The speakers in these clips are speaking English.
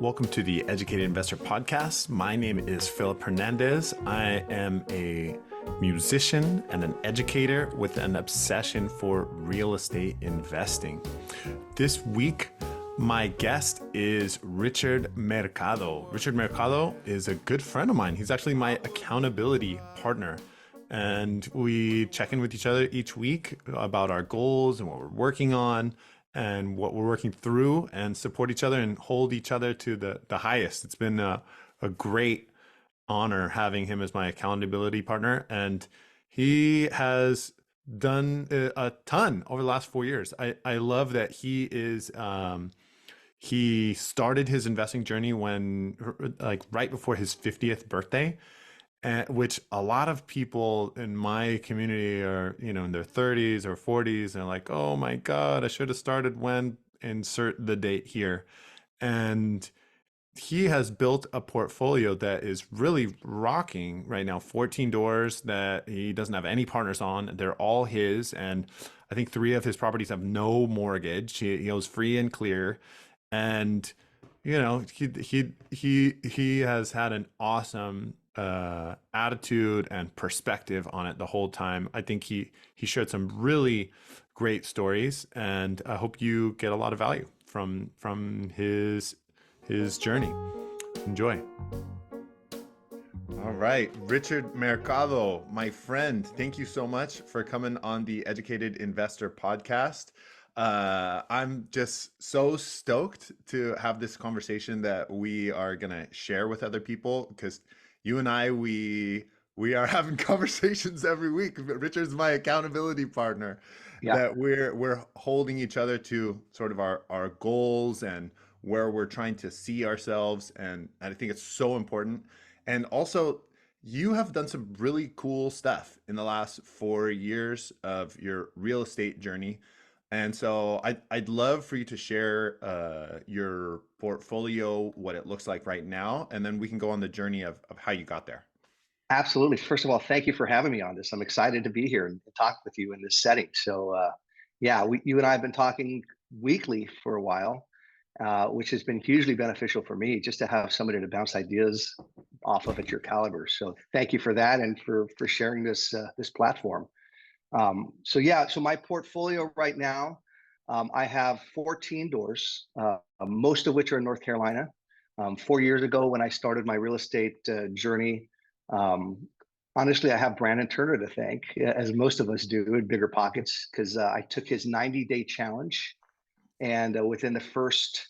Welcome to the Educated Investor Podcast. My name is Philip Hernandez. I am a musician and an educator with an obsession for real estate investing. This week, my guest is Richard Mercado. Richard Mercado is a good friend of mine. He's actually my accountability partner. And we check in with each other each week about our goals and what we're working on and what we're working through, and support each other and hold each other to the highest. It's been a great honor having him as my accountability partner. And he has done a ton over the last 4 years. I love that he is, he started his investing journey when, like, right before his 50th birthday. Which a lot of people in my community are, in their 30s or 40s. They're like, oh my God, I should have started when, insert the date here. And he has built a portfolio that is really rocking right now. 14 doors that he doesn't have any partners on. They're all his. And I think 3 of his properties have no mortgage. He owns free and clear. And, he has had an awesome attitude and perspective on it the whole time. I think he shared some really great stories, and I hope you get a lot of value from his journey. Enjoy. All right, Richard Mercado, my friend, thank you so much for coming on the Educated Investor Podcast. I'm just so stoked to have this conversation that we are gonna share with other people, because you and I, we are having conversations every week. Richard's my accountability partner. Yeah, That we're holding each other to sort of our goals and where we're trying to see ourselves. And I think it's so important. And also, you have done some really cool stuff in the last 4 years of your real estate journey. And so I'd love for you to share your portfolio, what it looks like right now, and then we can go on the journey of how you got there. absolutely. First of all, thank you for having me on this. I'm excited to be here and talk with you in this setting. So, yeah, you and I have been talking weekly for a while, which has been hugely beneficial for me just to have somebody to bounce ideas off of at your caliber. So, thank you for that and for sharing this platform. So my portfolio right now, I have 14 doors, most of which are in North Carolina. 4 years ago, when I started my real estate journey, um, honestly, I have Brandon Turner to thank, as most of us do in Bigger Pockets, because I took his 90-day challenge, and within the first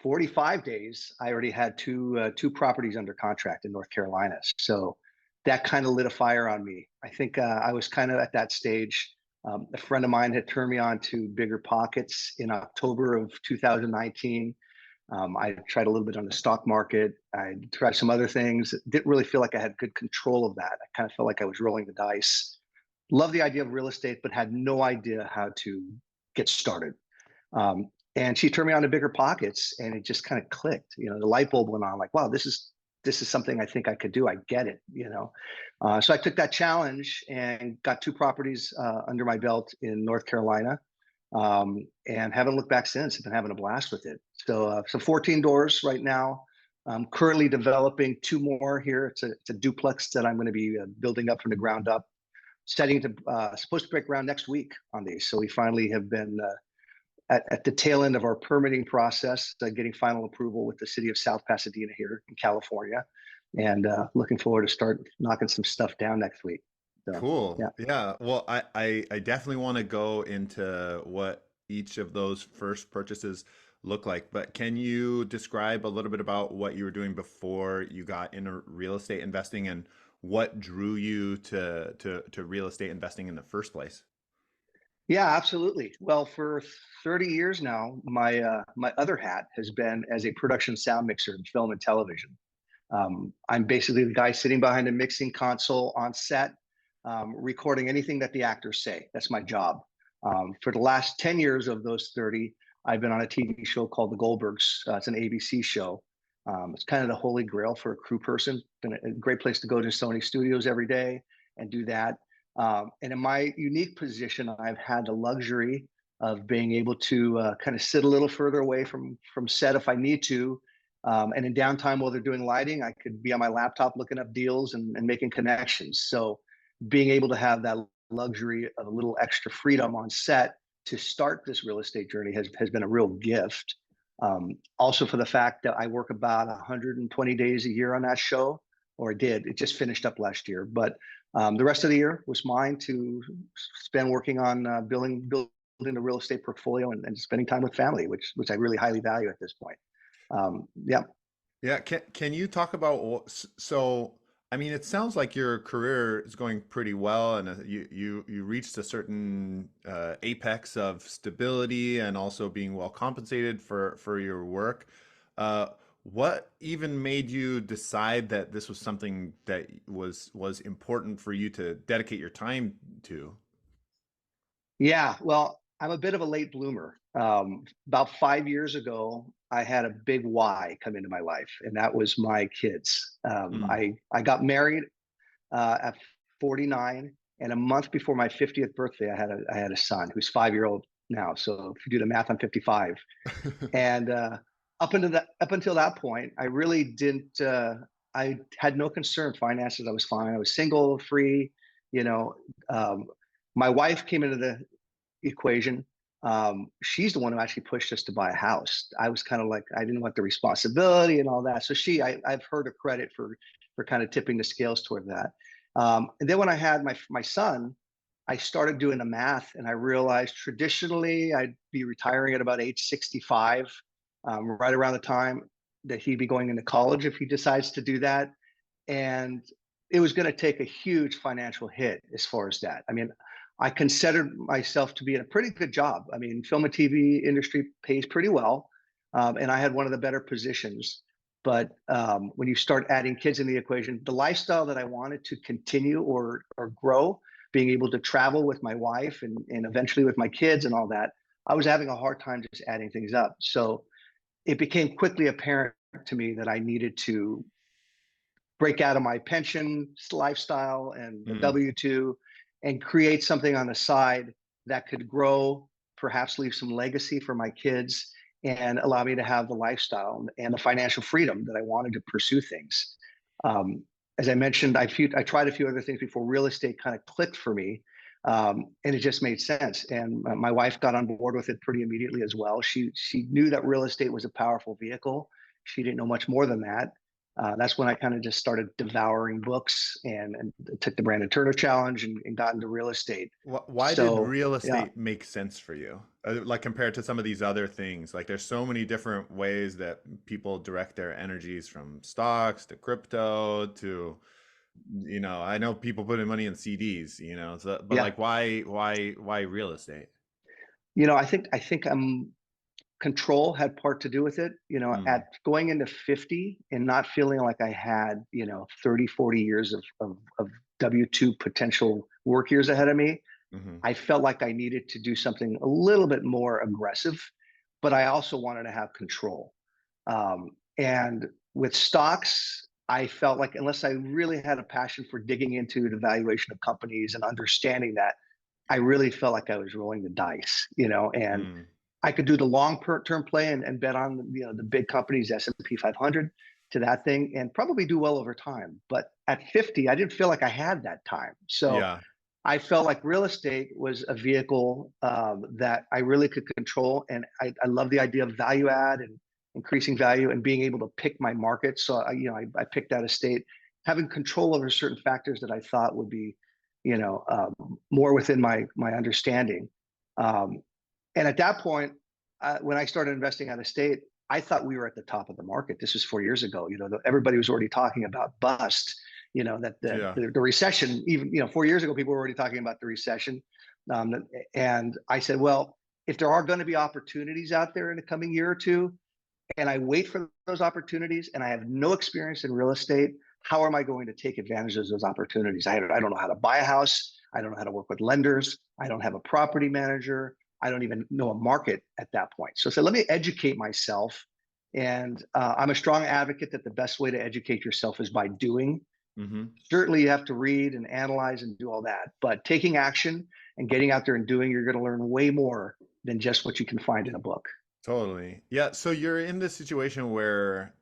45 days, I already had two properties under contract in North Carolina. So that kind of lit a fire on me. I think I was kind of at that stage. A friend of mine had turned me on to Bigger Pockets in October of 2019. I tried a little bit on the stock market. I tried some other things. Didn't really feel like I had good control of that. I kind of felt like I was rolling the dice. Love the idea of real estate, but had no idea how to get started. Um, and she turned me on to Bigger Pockets, and it just kind of clicked. The light bulb went on. Like, wow, this is something I think I could do. I get it. So I took that challenge and got 2 properties under my belt in North Carolina, and haven't looked back since. I've been having a blast with it. So 14 doors right now. I'm currently developing 2 more here. It's a duplex that I'm going to be building up from the ground up. Setting to supposed to break ground next week on these. So we finally have been at the tail end of our permitting process, getting final approval with the city of South Pasadena here in California, and looking forward to start knocking some stuff down next week. So, Cool. yeah. Yeah. Well, I definitely want to go into what each of those first purchases look like, but can you describe a little bit about what you were doing before you got into real estate investing, and what drew you to real estate investing in the first place? Yeah, absolutely. Well, for 30 years now, my other hat has been as a production sound mixer in film and television. I'm basically the guy sitting behind a mixing console on set, recording anything that the actors say. That's my job. For the last 10 years of those 30, I've been on a TV show called The Goldbergs. It's an ABC show. It's kind of the holy grail for a crew person. Been a great place to go to Sony Studios every day and do that. And in my unique position, I've had the luxury of being able to kind of sit a little further away from set if I need to, And in downtime while they're doing lighting, I could be on my laptop looking up deals and making connections. So being able to have that luxury of a little extra freedom on set to start this real estate journey has been a real gift. Also for the fact that I work about 120 days a year on that show, or did. It just finished up last year, but the rest of the year was mine to spend working on building a real estate portfolio and spending time with family, which I really highly value at this point. Yeah. Yeah, can you talk about so I mean it sounds like your career is going pretty well and you reached a certain apex of stability and also being well compensated for your work. Uh, what even made you decide that this was something that was important for you to dedicate your time to? Yeah, well, I'm a bit of a late bloomer. About 5 years ago, I had a big why come into my life, and that was my kids. Mm. I got married at 49, and a month before my 50th birthday, I had a son who's 5 year old now. So if you do the math, I'm 55. And up until that point, I really didn't. I had no concern finances. I was fine. I was single, free. You know, um, my wife came into the equation. She's the one who actually pushed us to buy a house. I was kind of like I didn't want the responsibility and all that. So I've heard her credit for kind of tipping the scales toward that. And then when I had my son, I started doing the math, and I realized traditionally I'd be retiring at about age 65, right around the time that he'd be going into college if he decides to do that. And it was going to take a huge financial hit as far as that. I mean, I considered myself to be in a pretty good job. I mean, film and TV industry pays pretty well, and I had one of the better positions. But when you start adding kids in the equation, the lifestyle that I wanted to continue or grow, being able to travel with my wife and eventually with my kids and all that, I was having a hard time just adding things up. So it became quickly apparent to me that I needed to break out of my pension lifestyle and the Mm. W-2 and create something on the side that could grow, perhaps leave some legacy for my kids and allow me to have the lifestyle and the financial freedom that I wanted to pursue things. Um, as I mentioned, I tried a few other things before real estate kind of clicked for me, and it just made sense. And my wife got on board with it pretty immediately as well. She knew that real estate was a powerful vehicle. She didn't know much more than that. That's when I kind of just started devouring books and took the Brandon Turner Challenge and got into real estate. Why did So real yeah, estate make sense for you? Like compared to some of these other things, like there's so many different ways that people direct their energies from stocks to crypto to, I know people putting money in CDs, so, but yeah. like why real estate? I think control had part to do with it. Mm, At going into 50 and not feeling like I had 30, 40 years of W-2 potential work years ahead of me, hmm. I felt like I needed to do something a little bit more aggressive, but I also wanted to have control. And with stocks, I felt like unless I really had a passion for digging into the valuation of companies and understanding that, I really felt like I was rolling the dice, and Mm, I could do the long term play and bet on the big companies, S&P 500 to that thing, and probably do well over time. But at 50, I didn't feel like I had that time. So yeah, I felt like real estate was a vehicle that I really could control, and I love the idea of value add and increasing value and being able to pick my market. So I picked that estate, having control over certain factors that I thought would be, more within my understanding. Um, and at that point, when I started investing out of state, I thought we were at the top of the market. This was 4 years ago. Everybody was already talking about bust. That the, yeah. the the recession. Even 4 years ago, people were already talking about the recession. And I said, well, if there are going to be opportunities out there in the coming year or two, and I wait for those opportunities, and I have no experience in real estate, how am I going to take advantage of those opportunities? I don't know how to buy a house. I don't know how to work with lenders. I don't have a property manager. I don't even know a market at that point. So I said, let me educate myself. And I'm a strong advocate that the best way to educate yourself is by doing. Hmm. Certainly, you have to read and analyze and do all that, but taking action and getting out there and doing, you're going to learn way more than just what you can find in a book. Totally. Yeah. So you're in this situation where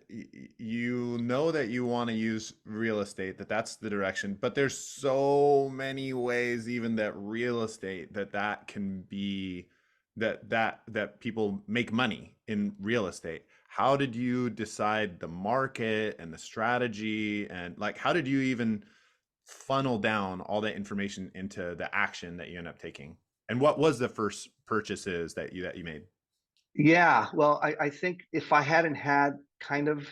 you know that you want to use real estate, that's the direction, but there's so many ways even that real estate that can be that people make money in real estate. How did you decide the market and the strategy, and like how did you even funnel down all that information into the action that you end up taking? And what was the first purchases that you made? Yeah, well, I think if I hadn't had kind of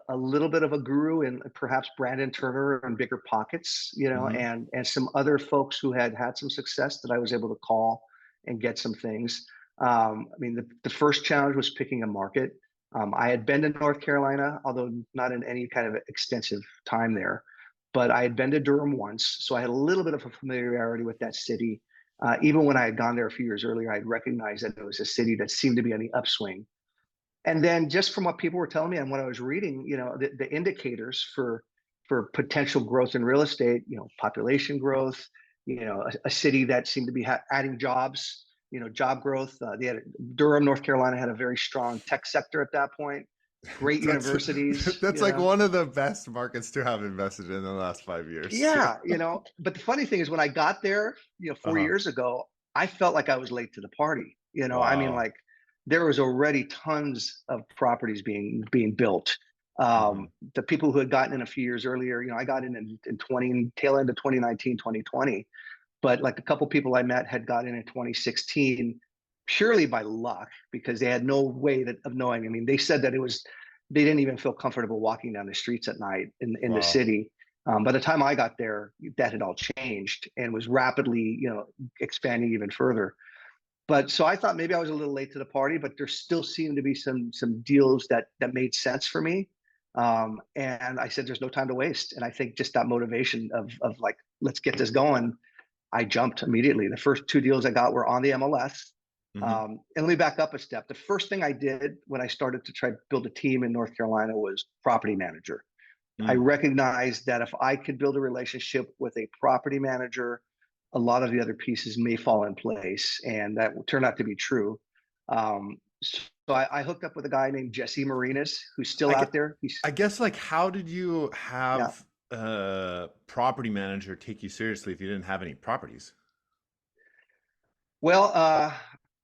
a little bit of a guru in perhaps Brandon Turner and Bigger Pockets, Hmm. and some other folks who had had some success that I was able to call and get some things. I mean, the first challenge was picking a market. I had been to North Carolina, although not in any kind of extensive time there, but I had been to Durham once, so I had a little bit of a familiarity with that city. Even when I had gone there a few years earlier, I'd recognized that it was a city that seemed to be on the upswing. And then just from what people were telling me and what I was reading, the indicators for potential growth in real estate, population growth, a city that seemed to be adding jobs, job growth. They had Durham, North Carolina had a very strong tech sector at that point, great That's universities, that's like one of the best markets to have invested in the last 5 years. Yeah, but the funny thing is when I got there, 4 Uh-huh. years ago, I felt like I was late to the party. I mean, Wow. like there was already tons of properties being built. Hmm. The people who had gotten in a few years earlier, I got in 20 tail end of 2019, 2020, but like a couple people I met had got in 2016 purely by luck because they had no way of knowing. I mean, they said that they didn't even feel comfortable walking down the streets at night in the Wow. city. By the time I got there, that had all changed and was rapidly, expanding even further. But so I thought maybe I was a little late to the party, but there still seemed to be some deals that made sense for me. And I said, there's no time to waste. And I think just that motivation of like, let's get this going. I jumped immediately. The first two deals I got were on the MLS. Hmm. And let me back up a step. The first thing I did when I started to try to build a team in North Carolina was property manager. I Mm. recognized that if I could build a relationship with a property manager, a lot of the other pieces may fall in place, and that turned out to be true. So I hooked up with a guy named Jesse Marinas, who's still I out get, there. He's I guess like how did you Yeah. have a property manager take you seriously if you didn't have any properties? Well,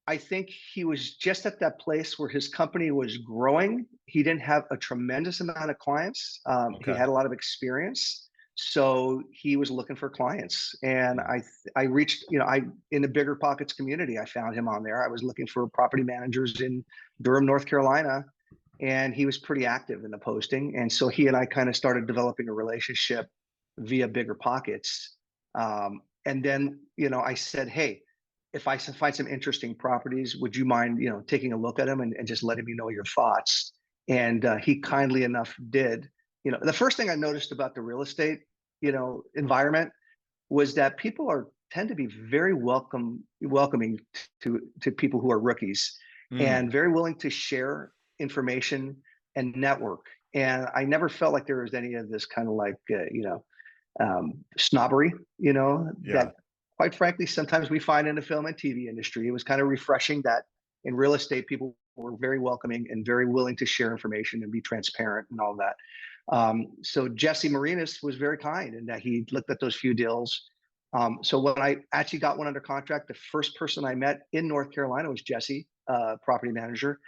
I think he was just at that place where his company was growing. He didn't have a tremendous amount of clients. He Okay. had a lot of experience, so he was looking for clients. And Mm. I reached, I in the Bigger Pockets community, I found him on there. I was looking for property managers in Durham, North Carolina, and he was pretty active in the posting. And so he and I kind of started developing a relationship via Bigger Pockets. And then, I said, hey, if I find some interesting properties, would you mind, taking a look at them and just letting me know your thoughts? And he kindly enough did. The first thing I noticed about the real estate, environment was that people tend to be very welcoming to people who are rookies Mm. and very willing to share information and network. And I never felt like there was any of this kind of like, snobbery, Yeah. that quite frankly, sometimes we find in the film and TV industry. It was kind of refreshing that in real estate, people were very welcoming and very willing to share information and be transparent and all that. So Jesse Marinas was very kind in that he looked at those few deals. So when I actually got one under contract, the first person I met in North Carolina was Jesse, property manager.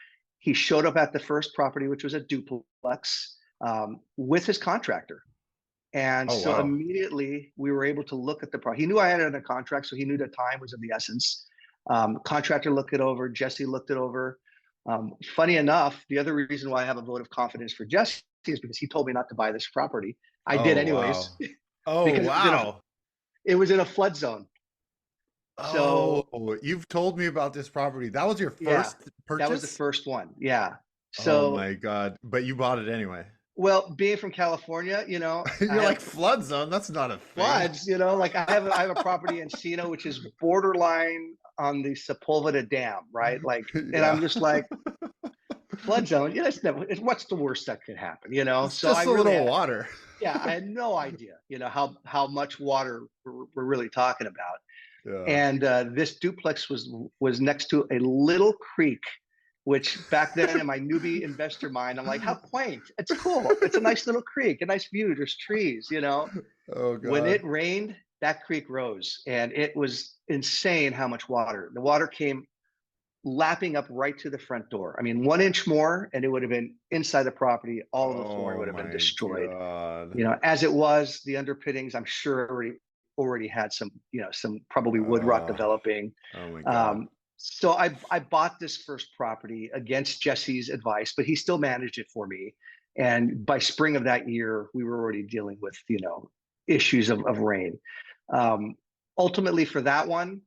He showed up at the first property, which was a duplex, with his contractor. And Oh so wow. immediately we were able to look at the project. He knew I had it under contract, so he knew that time was of the essence. Contractor looked it over. Jesse looked it over. Funny enough, the other reason why I have a vote of confidence for Jesse is because he told me not to buy this property. I did Oh anyways wow. Oh because wow. it was in a flood zone. So Oh, you've told me about this property. That was your yeah, first that was the purchase? first one. Yeah. Oh So my God. But you bought it anyway. well, being from California, I You're have like flood zone. That's not a thing. floods, like I have a property in Encino, which is borderline on the Sepulveda Dam, right? Like, and Yeah. I'm just like, flood zone. Yeah, what's the worst that could happen, It's So I just a really little had, water. yeah, I had no idea, how much water we're really talking about. Yeah. And this duplex was next to a little creek which back then in my newbie investor mind, I'm like, how quaint. It's cool. It's a nice little creek, a nice view. There's trees, you know. Oh When it God. rained, that creek rose, and it was insane how much water. The water came lapping up right to the front door. I mean, 1 inch more, and it would have been inside the property. All of the flooring Oh would have been my destroyed. God. You know, as it was, the underpinnings, I'm sure already had some, some probably wood rot Uh, developing. oh my God. Um, so I bought this first property against Jesse's advice, but he still managed it for me. And by spring of that year, we were already dealing with, issues of rain. Um, Ultimately for that one,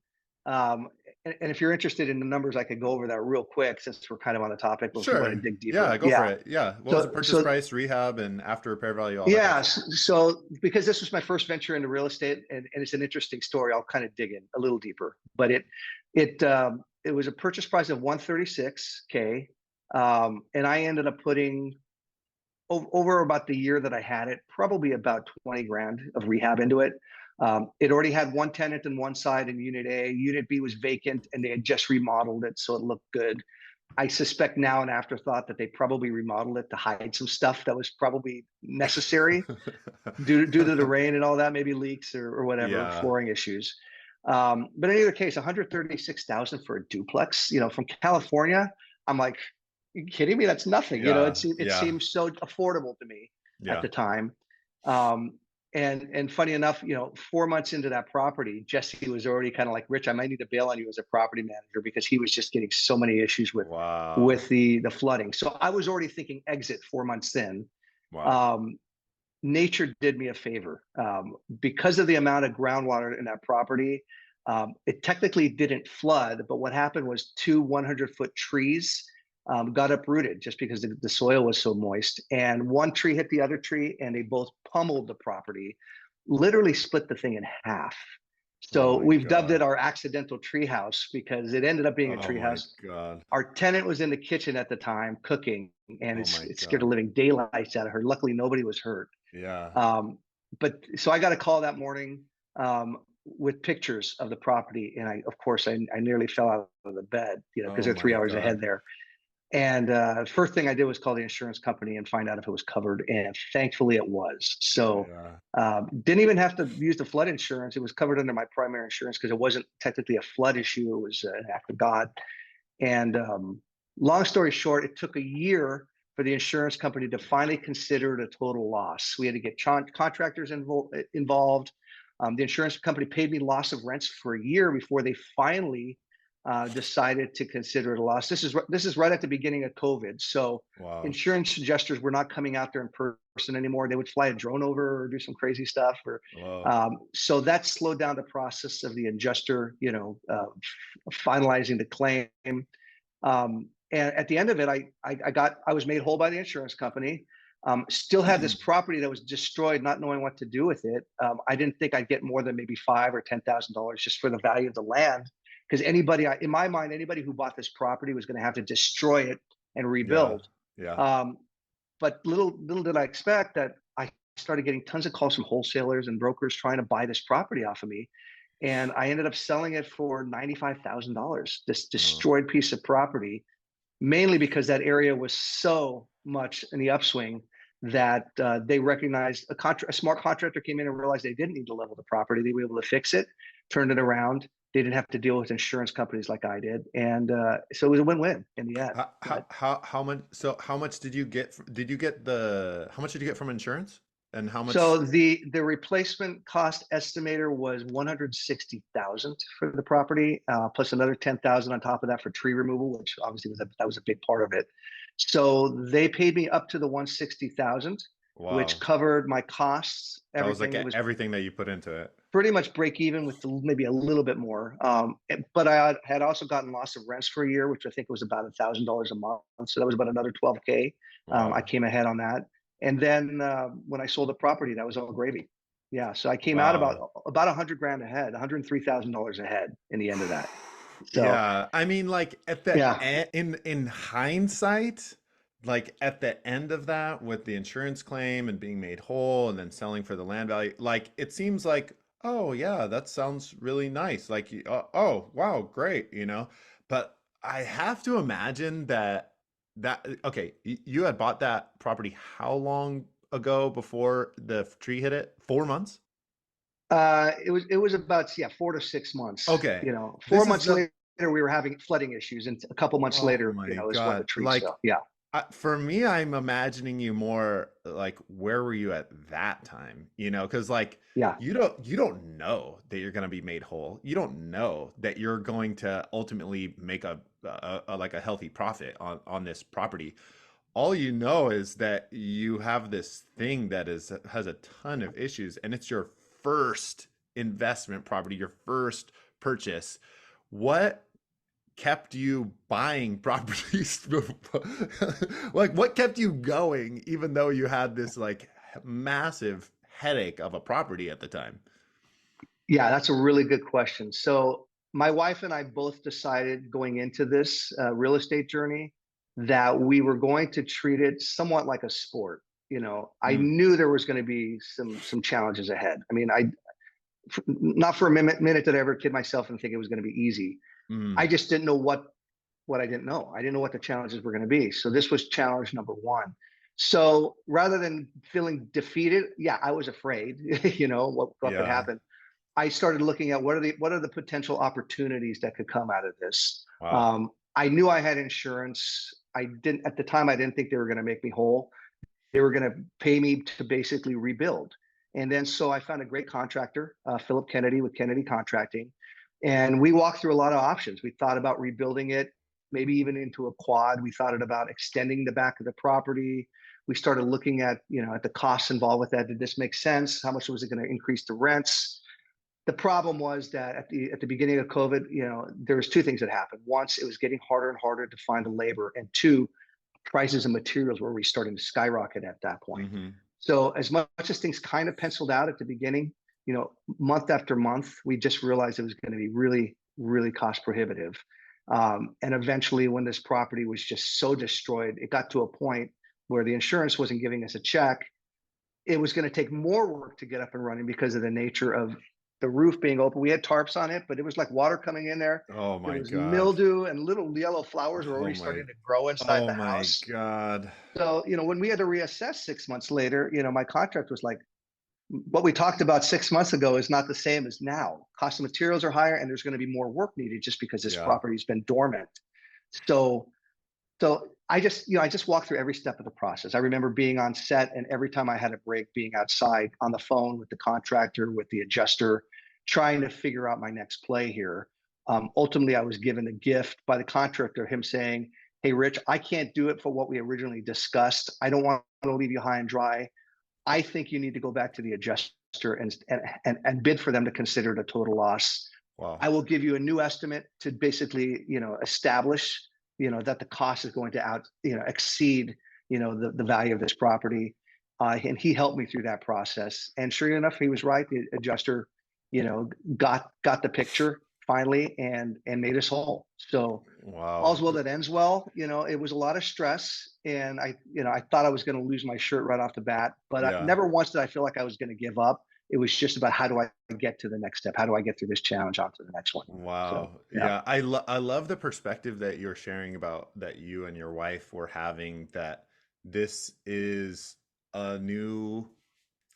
um, and if you're interested in the numbers, I could go over that real quick since we're kind of on the topic. But if you want to Sure. dig Yeah, deeper, go for yeah. it. Yeah. What was the So purchase so price, rehab, and after repair value, all that kind of yeah, stuff? so because this was my first venture into real estate, and it's an interesting story, I'll kind of dig in a little deeper. But it was a purchase price of 136K, and I ended up putting over about the year that I had it, probably about 20 grand of rehab into it. It already had one tenant in one side in Unit A. Unit B was vacant, and they had just remodeled it, so it looked good. I suspect now an afterthought that they probably remodeled it to hide some stuff that was probably necessary due to the rain and all that, maybe leaks or whatever, Yeah. flooring issues. But in either case, 136,000 for a duplex, from California, I'm like, you kidding me? That's nothing. Yeah. It Yeah. seems so affordable to me at Yeah. the time. Um, and funny enough, 4 months into that property, Jesse was already kind of like, Rich, I might need to bail on you as a property manager because he was just getting so many issues with Wow. with the flooding. So I was already thinking exit 4 months in. Wow. Um, Nature did me a favor because of the amount of groundwater in that property. It technically didn't flood, but what happened was two 100-foot trees got uprooted just because the soil was so moist. And one tree hit the other tree, and they both pummeled the property, literally split the thing in half. Oh So my we've dubbed it God. our accidental treehouse because it ended up being a Oh my treehouse. God. Our tenant was in the kitchen at the time cooking, and Oh my it scared the God. living daylights out of her. Luckily, nobody was hurt. Yeah. But so I got a call that morning with pictures of the property, and of course, I nearly fell out of the bed, because Oh they're three my hours ahead God. there. And first thing I did was call the insurance company and find out if it was covered, and thankfully it was. So Yeah. didn't even have to use the flood insurance; it was covered under my primary insurance because it wasn't technically a flood issue; it was an act of God. And long story short, it took a year for the insurance company to finally consider it a total loss. We had to get contractors involved. The insurance company paid me loss of rents for a year before they finally decided to consider it a loss. This is right at the beginning of COVID, so Wow. insurance adjusters were not coming out there in person anymore. They would fly a drone over or do some crazy stuff, or Wow. so that slowed down the process of the adjuster, finalizing the claim. And at the end of it, I was made whole by the insurance company. Still had this property that was destroyed, not knowing what to do with it. I didn't think I'd get more than maybe $5,000 or $10,000 just for the value of the land, because in my mind, anybody who bought this property was going to have to destroy it and Yeah. rebuild. Yeah. Um, but little did I expect that I started getting tons of calls from wholesalers and brokers trying to buy this property off of me, and I ended up selling it for $95,000. This Oh, destroyed piece of property, mainly because that area was so much in the upswing that they recognized a smart contractor came in and realized they didn't need to level the property. They were able to fix it, turned it around. They didn't have to deal with insurance companies like I did, and so it was a win-win in the end. But how much, so how much did you get, how much did you get from insurance? And how so much? the replacement cost estimator was 160,000 for the property, plus another 10,000 on top of that for tree removal, which obviously that was a big part of it. So they paid me up to the 160,000, which Wow. covered my costs, That was like everything. It was everything that you put into it. pretty much break even with maybe a little bit more. But I had also gotten loss of rents for a year, which I think was about $1,000 a month. So that was about another 12K. I Wow. came ahead on that. And then when I sold the property, that was all gravy. Yeah. So I came out Wow. about 100 grand ahead, $103,000 ahead in the end of that. So Yeah, I mean, like at the yeah. in hindsight, like at the end of that with the insurance claim and being made whole and then selling for the land value, like it seems like, oh yeah, that sounds really nice. Like, oh wow, great, you know. But I have to imagine that okay, you had bought that property how long ago before the tree hit it? 4 months? It was about, yeah, 4 to 6 months. Okay. 4 months later we were having flooding issues, and a couple months Oh later, my is when the God. tree. Like So yeah, for me, I'm imagining you more like where were you at that time? Because like yeah, you don't know that you're going to be made whole. You don't know that you're going to ultimately make a like a healthy profit on this property. All you know is that you have this thing that has a ton of issues, and it's your first investment property, your first purchase. What kept you buying properties? Like what kept you going even though you had this like massive headache of a property at the time? yeah. That's a really good question. So my wife and I both decided going into this real estate journey that we were going to treat it somewhat like a sport. I Mm, knew there was going to be some challenges ahead. I mean, not for a minute did I ever kid myself and think it was going to be easy. I mm, just didn't know what I didn't know. I didn't know what the challenges were going to be. So this was challenge number one. So rather than feeling defeated, yeah, I was afraid, what could yeah. happen. I started looking at what are the potential opportunities that could come out of this. Wow. I knew I had insurance. I didn't at the time. I didn't think they were going to make me whole. They were going to pay me to basically rebuild. And then so I found a great contractor, Philip Kennedy with Kennedy Contracting, and we walked through a lot of options. We thought about rebuilding it, maybe even into a quad. We thought about extending the back of the property. We started looking at the costs involved with that. Did this make sense? How much was it going to increase the rents? The problem was that at the beginning of COVID, there was two things that happened. Once, it was getting harder and harder to find the labor, and two, prices of materials were restarting to skyrocket at that point. Hmm. So as much as things kind of penciled out at the beginning, month after month, we just realized it was going to be really, really cost prohibitive. And eventually, when this property was just so destroyed, it got to a point where the insurance wasn't giving us a check. It was going to take more work to get up and running because of the nature of the roof being open. We had tarps on it, but it was like water coming in there. Oh There my was God. mildew, and little yellow flowers were Oh already my starting to grow inside oh the my house. God. So, when we had to reassess 6 months later, my contract was like, what we talked about 6 months ago is not the same as now. Cost of materials are higher, and there's going to be more work needed just because this Yeah. property's been dormant. So, I just walked through every step of the process. I remember being on set, and every time I had a break, being outside on the phone with the contractor, with the adjuster, trying to figure out my next play here. Ultimately, I was given the gift by the contractor, him saying, "Hey, Rich, I can't do it for what we originally discussed. I don't want to leave you high and dry. I think you need to go back to the adjuster and bid for them to consider it a total loss. Wow. I will give you a new estimate to basically, establish, that the cost is going to exceed, the value of this property." And he helped me through that process. And sure enough, he was right. The adjuster, you know, got the picture finally and made us whole. So Wow. all's well that ends well. It was a lot of stress, and I thought I was going to lose my shirt right off the bat, but Yeah. never once did I feel like I was going to give up. It was just about, how do I get to the next step? How do I get through this challenge on to the next one? So Wow. yeah, Yeah. I love the perspective that you're sharing about that you and your wife were having, that this is a new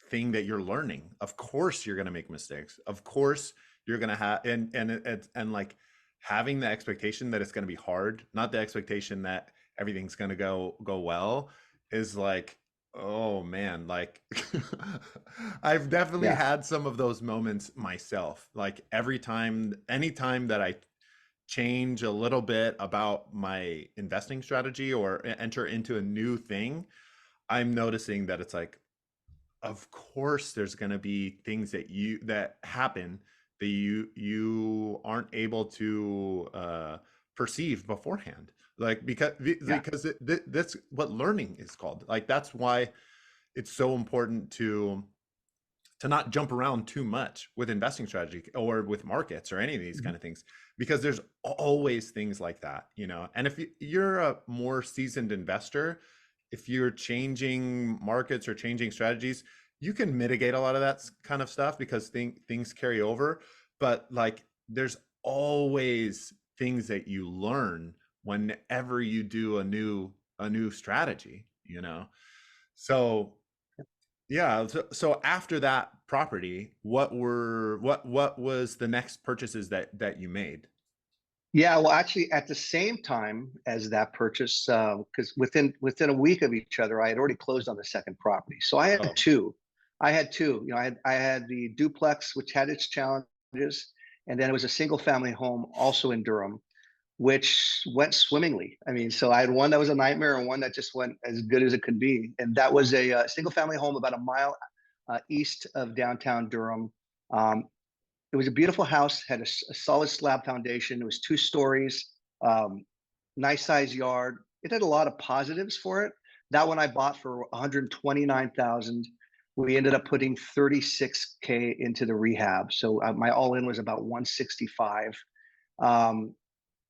thing that you're learning. Of course you're going to make mistakes. Of course you're going to have and like having the expectation that it's going to be hard, not the expectation that everything's going to go well, is like, oh man, like I've definitely yeah, had some of those moments myself. Like anytime that I change a little bit about my investing strategy or enter into a new thing, I'm noticing that it's like, of course there's going to be things that happen that you aren't able to perceive beforehand, like yeah, that's what learning is called. Like that's why it's so important to not jump around too much with investing strategy or with markets or any of these mhm, kind of things, because there's always things like that, and if you're a more seasoned investor, if you're changing markets or changing strategies, you can mitigate a lot of that kind of stuff because things carry over. But like there's always things that you learn whenever you do a new strategy, you know. So yeah, so after that property, what was the next purchases that you made? Yeah, well, actually, at the same time as that purchase, because within a week of each other, I had already closed on the second property. So I had Oh, two. I had two. I had the duplex, which had its challenges, and then it was a single family home also in Durham, which went swimmingly. I mean, so I had one that was a nightmare and one that just went as good as it could be. And that was a single family home about a mile east of downtown Durham. Um, it was a beautiful house, had a solid slab foundation. It was 2 stories, um, nice size yard. It had a lot of positives for it. That one I bought for 129,000. We ended up putting 36K into the rehab. So my all in was about 165. Um,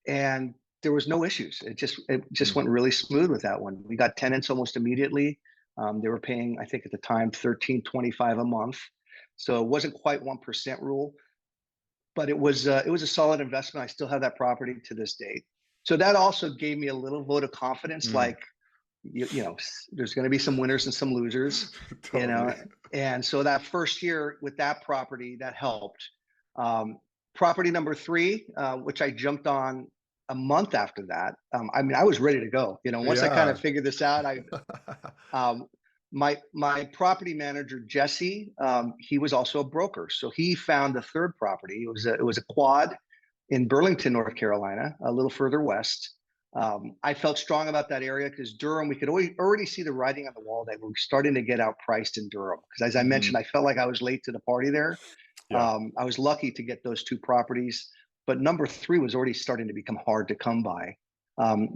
and there was no issues. It just mm, went really smooth with that one. We got tenants almost immediately. They were paying, I think at the time, 13.25 a month. So it wasn't quite 1% rule, but it was a solid investment. I still have that property to this date. So that also gave me a little vote of confidence, mm. like there's going to be some winners and some losers, you Totally. know. And so that first year with that property, that helped. Um, Property number three, which I jumped on a month after that. I mean, I was ready to go. Once I kind Yeah. of figured this out, I um, my property manager Jesse, he was also a broker, so he found the third property. It was a quad in Burlington, North Carolina, a little further west. I felt strong about that area because Durham, we could already see the writing on the wall that we're starting to get outpriced in Durham. Because as I Hmm. mentioned, I felt like I was late to the party there. Yeah. I was lucky to get those two properties, but number three was already starting to become hard to come by.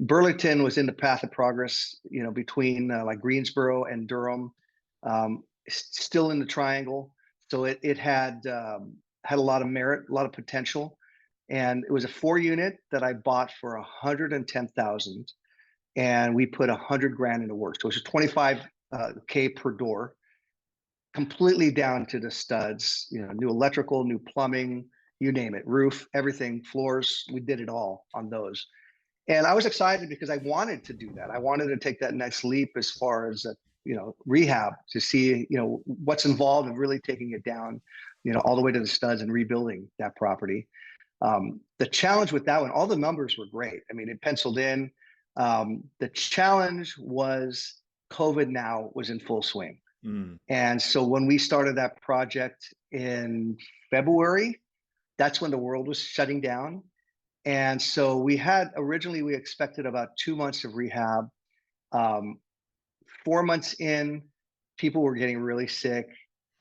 Burlington was in the path of progress, between like Greensboro and Durham, still in the triangle. So it had a lot of merit, a lot of potential, and it was a 4 unit that I bought for 110,000, and we put 100 grand into work. So it was 25K per door, completely down to the studs, new electrical, new plumbing, you name it, roof, everything, floors. We did it all on those. And I was excited because I wanted to do that. I wanted to take that next leap as far as, rehab, to see, what's involved in really taking it down, all the way to the studs and rebuilding that property. The challenge with that one, all the numbers were great. I mean, it penciled in. The challenge was COVID now was in full swing. Mm. And so when we started that project in February, that's when the world was shutting down. And so we expected about 2 months of rehab. Um, 4 months in, people were getting really sick.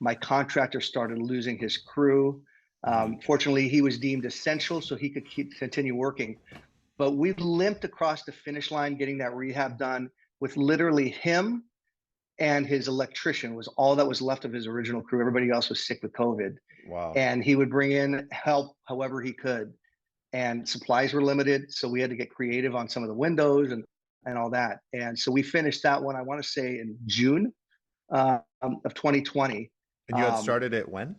My contractor started losing his crew. Mm. Fortunately, he was deemed essential, so he could continue working. But we limped across the finish line getting that rehab done with literally him and his electrician was all that was left of his original crew. Everybody else was sick with COVID, Wow. and he would bring in help however he could. And supplies were limited, so we had to get creative on some of the windows and all that. And so we finished that one, I want to say, in June of 2020. And you had Um, started it when?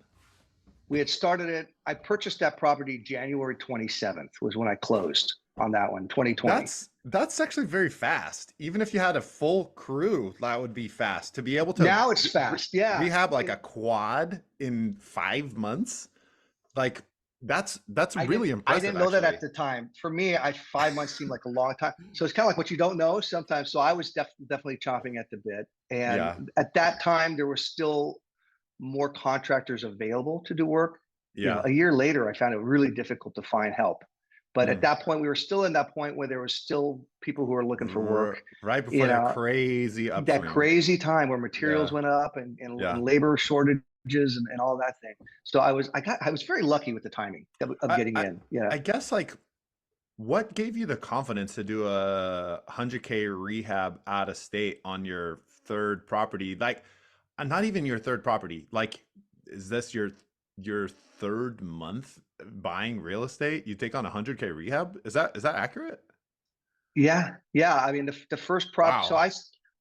we had started it. I purchased that property January 27th was when I closed on that one, 2020. That's actually very fast. Even if you had a full crew, that would be fast. To be able to Now it's fast, yeah. rehab like a quad in 5 months, like that's I really didn't I impressive, didn't know that actually. at the time. For me, 5 months seemed like a long time. So it's kind of like what you don't know sometimes. So I was definitely chomping at the bit. And Yeah. at that time, there were still more contractors available to do work. Yeah. A year later, I found it really difficult to find help. But at Mm. that point, we were still in that point where there was still people who were looking for work. Right before You that know, crazy that upswing. crazy time where materials Yeah. went up and Yeah. labor shortages and all that thing. So I was very lucky with the timing of I, getting I in. Yeah. I guess like what gave you the confidence to do a 100K rehab out of state on your third property? Like, not even your third property. Like, is this your third month buying real estate? You take on a 100K rehab? Is that accurate? Yeah, yeah. I mean, the first prop. So Wow.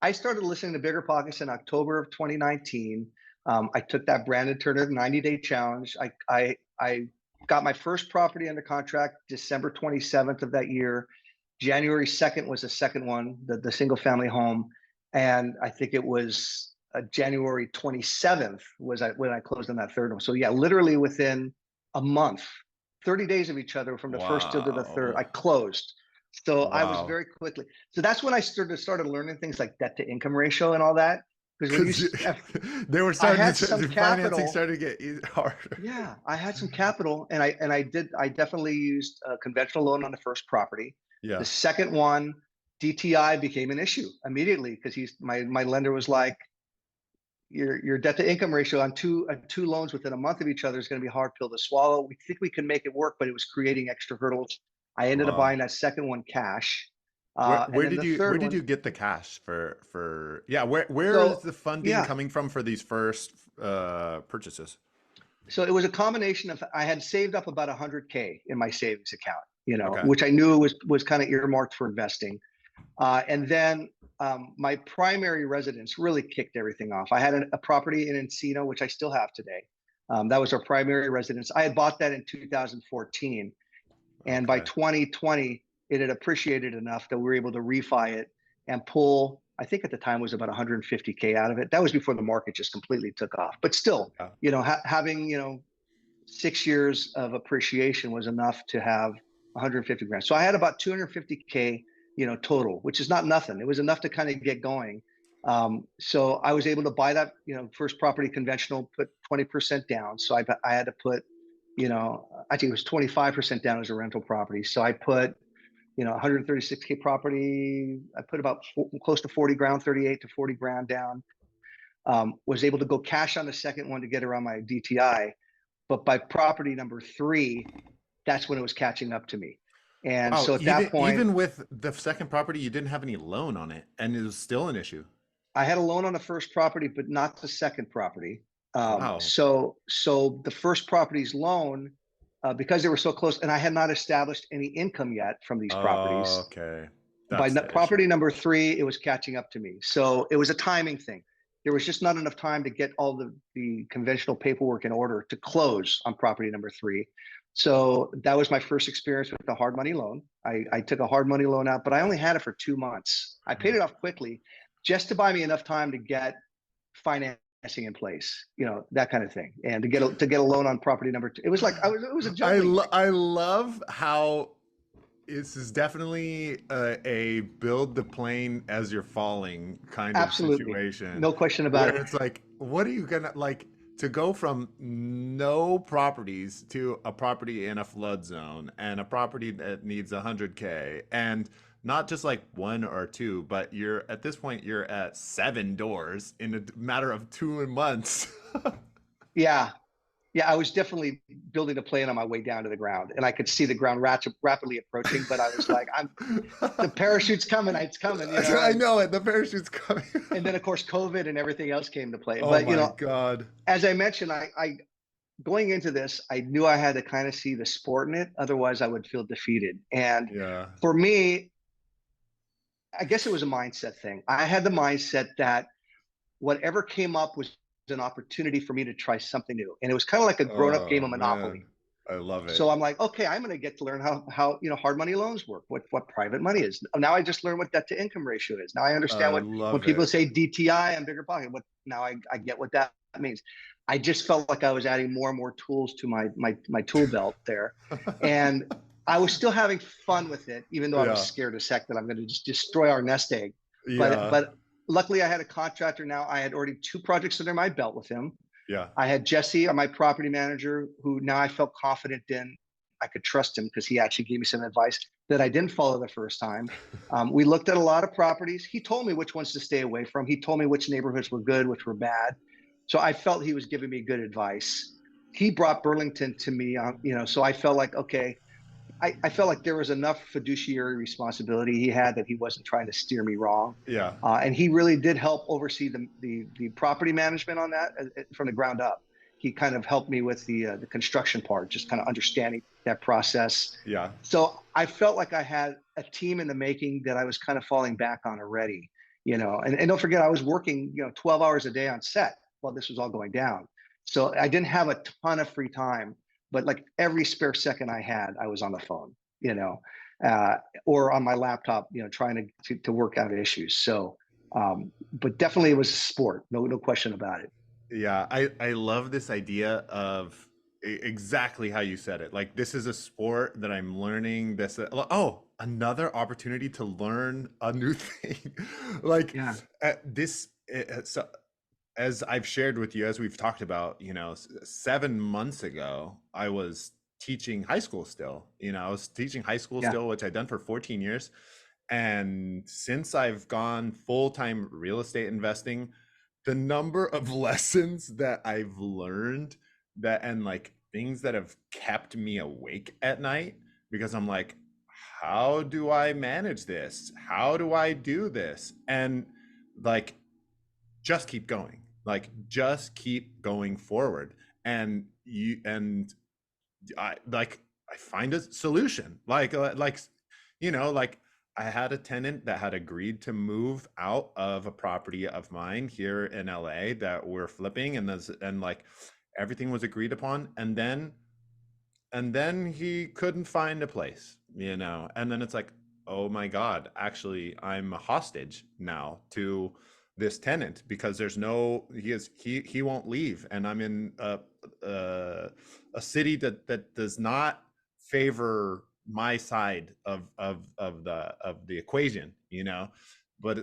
I started listening to Bigger Pockets in October of 2019. I took that Brandon Turner 90-day challenge. I got my first property under contract December 27th of that year. January 2nd was the second one, the single family home. And I think it was January 27th when I closed on that third one. So yeah, literally within a month, 30 days of each other from the first deal to the third, I Wow. closed. So I was Wow. very quickly. So that's when I started learning things like debt to income ratio and all that. Because when you, Because they were I starting had to, some the financing capital. started to get harder. Yeah, I had some capital, and I definitely used a conventional loan on the first property. The Yeah. second one, DTI became an issue immediately because my lender was like, your debt to income ratio on two loans within a month of each other is going to be a hard pill to swallow. We think we can make it work, but it was creating extra hurdles. I ended up Wow. buying that second one cash, Where and where then did the you third where did one. you get the cash for yeah, where is So the funding yeah, coming from for these first purchases? so it was a combination of I had saved up about 100K in my savings account, Okay. which I knew was kind of earmarked for investing. And then my primary residence really kicked everything off. I had a property in Encino, which I still have today. That was our primary residence. I had bought that in 2014. And by Okay. 2020, it had appreciated enough that we were able to refi it and pull, I think at the time was about 150K out of it. That was before the market just completely took off. But still, Yeah. having, 6 years of appreciation was enough to have 150 grand. So I had about 250K, total, which is not nothing. It was enough to kind of get going. So I was able to buy that, first property conventional, put 20% down. So I had to put, I think it was 25% down as a rental property. So I put, 136K property. I put about close to 40 grand, 38 to 40 grand down. Was able to go cash on the second one to get around my DTI. But by property number three, that's when it was catching up to me. And Wow, so at that point, even with the second property, you didn't have any loan on it, and it was still an issue. I had a loan on the first property, but not the second property. Wow. So the first property's loan, because they were so close, and I had not established any income yet from these properties. Okay. By That's the issue. property number three, it was catching up to me. So it was a timing thing. There was just not enough time to get all the conventional paperwork in order to close on property number three. So that was my first experience with the hard money loan. I took a hard money loan out, but I only had it for 2 months. I paid it off quickly just to buy me enough time to get financing in place, that kind of thing, and to get a loan on property number two. It was like it was a juggling act. I love how this is definitely a build the plane as you're falling kind of Absolutely, situation no question about where it. it's like, what are you gonna like to go from no properties to a property in a flood zone and a property that needs 100K and not just like one or two, but you're at this point you're at seven doors in a matter of 2 months. Yeah, yeah, I was definitely building a plane on my way down to the ground, and I could see the ground rapidly approaching. But I was like, the parachute's coming, it's coming, I know it. The parachute's coming. and then of course COVID and everything else came to play. Oh But my God. as I mentioned, I going into this, I knew I had to kind of see the sport in it, otherwise I would feel defeated. And Yeah. for me, I guess it was a mindset thing. I had the mindset that whatever came up was an opportunity for me to try something new, and it was kind of like a grown-up game Oh of Monopoly. man. I love it. So I'm like, okay, I'm going to get to learn how hard money loans work, what private money is. Now I just learned what debt to income ratio is. Now I understand I what when love people it. say DTI and bigger pocket. What now I get what that means. I just felt like I was adding more and more tools to my tool belt there, and I was still having fun with it, even though I was Yeah. scared as heck that I'm going to just destroy our nest egg. But Yeah. but luckily I had a contractor. Now I had already 2 projects under my belt with him. Yeah. I had Jesse, my property manager, who now I felt confident in. I could trust him because he actually gave me some advice that I didn't follow the first time. We looked at a lot of properties. He told me which ones to stay away from. He told me which neighborhoods were good, which were bad. So I felt he was giving me good advice. He brought Burlington to me, so I felt like, okay, I felt like there was enough fiduciary responsibility he had that he wasn't trying to steer me wrong. Yeah. And he really did help oversee the property management on that from the ground up. He kind of helped me with the construction part, just kind of understanding that process. Yeah. So I felt like I had a team in the making that I was kind of falling back on already, and don't forget, I was working, 12 hours a day on set while this was all going down. So I didn't have a ton of free time, but like every spare second I had, I was on the phone, you know, uh, or on my laptop, you know, trying to work out issues. So, but definitely it was a sport, no question about it. Yeah, I love this idea of exactly how you said it. Like this is a sport that I'm learning this oh, another opportunity to learn a new thing. Like Yeah, this so as I've shared with you, as we've talked about, 7 months ago, I was teaching high school still. I was teaching high school yeah, still, which I'd done for 14 years. And since I've gone full-time real estate investing, the number of lessons that I've learned and like things that have kept me awake at night because I'm like, how do I manage this? How do I do this? And like just keep going, like just keep going forward, and I find a solution, like I had a tenant that had agreed to move out of a property of mine here in LA that we're flipping, and like everything was agreed upon, and then he couldn't find a place, and then it's like, oh my god, actually I'm a hostage now to this tenant because there's no he won't leave, and I'm in a, a city that does not favor my side of the equation,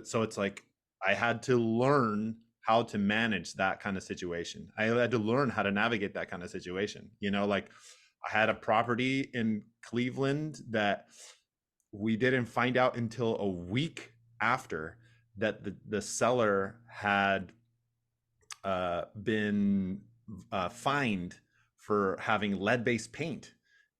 so it's like I had to learn how to manage that kind of situation. I had to learn how to navigate that kind of situation, like I had a property in Cleveland that we didn't find out until a week after that the seller had been fined for having lead-based paint,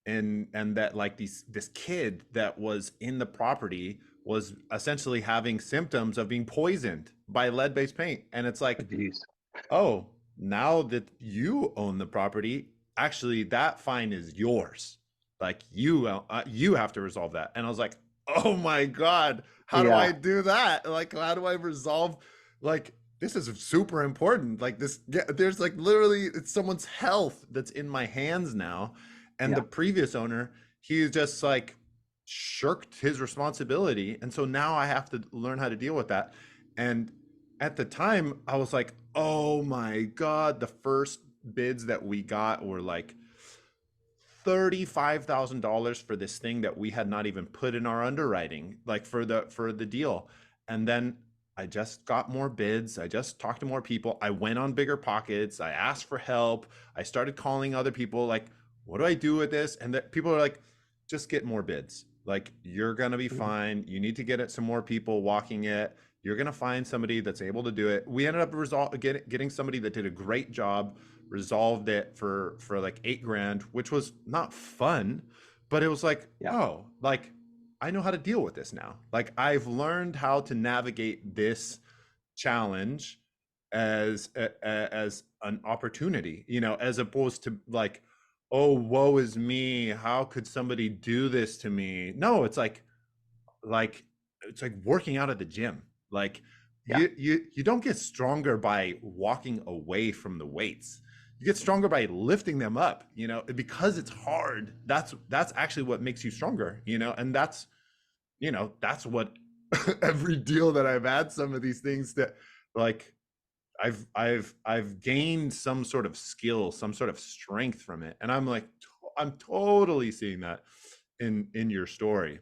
and that like this kid that was in the property was essentially having symptoms of being poisoned by lead-based paint, and it's like, geez. oh, now that you own the property, actually that fine is yours. Like you have to resolve that. And I was like, oh my god, how do I Yeah, do that? Like, how do I resolve? Like, this is super important. Like this, yeah, there's like literally it's someone's health that's in my hands now. And the yeah, previous owner, he just like shirked his responsibility, and so now I have to learn how to deal with that. And at the time I was like, oh my god, the first bids that we got were like $35,000 for this thing that we had not even put in our underwriting, like for the deal. And then I just got more bids, I just talked to more people, I went on Bigger Pockets, I asked for help, I started calling other people, like, what do I do with this? And that people are like, just get more bids, like you're gonna be mhm, fine, you need to get it some more people walking it, you're gonna find somebody that's able to do it. We ended up getting somebody that did a great job, resolved it for like 8 grand, which was not fun, but it was like, yeah, oh, like I know how to deal with this now. Like I've learned how to navigate this challenge as an opportunity, as opposed to like, oh, woe is me, how could somebody do this to me? No, like it's like working out at the gym. Like yeah, you don't get stronger by walking away from the weights. You get stronger by lifting them up, because it's hard. That's actually what makes you stronger, and that's what every deal that I've had, some of these things that like I've gained some sort of skill, some sort of strength from it. And I'm like, I'm totally seeing that in your story.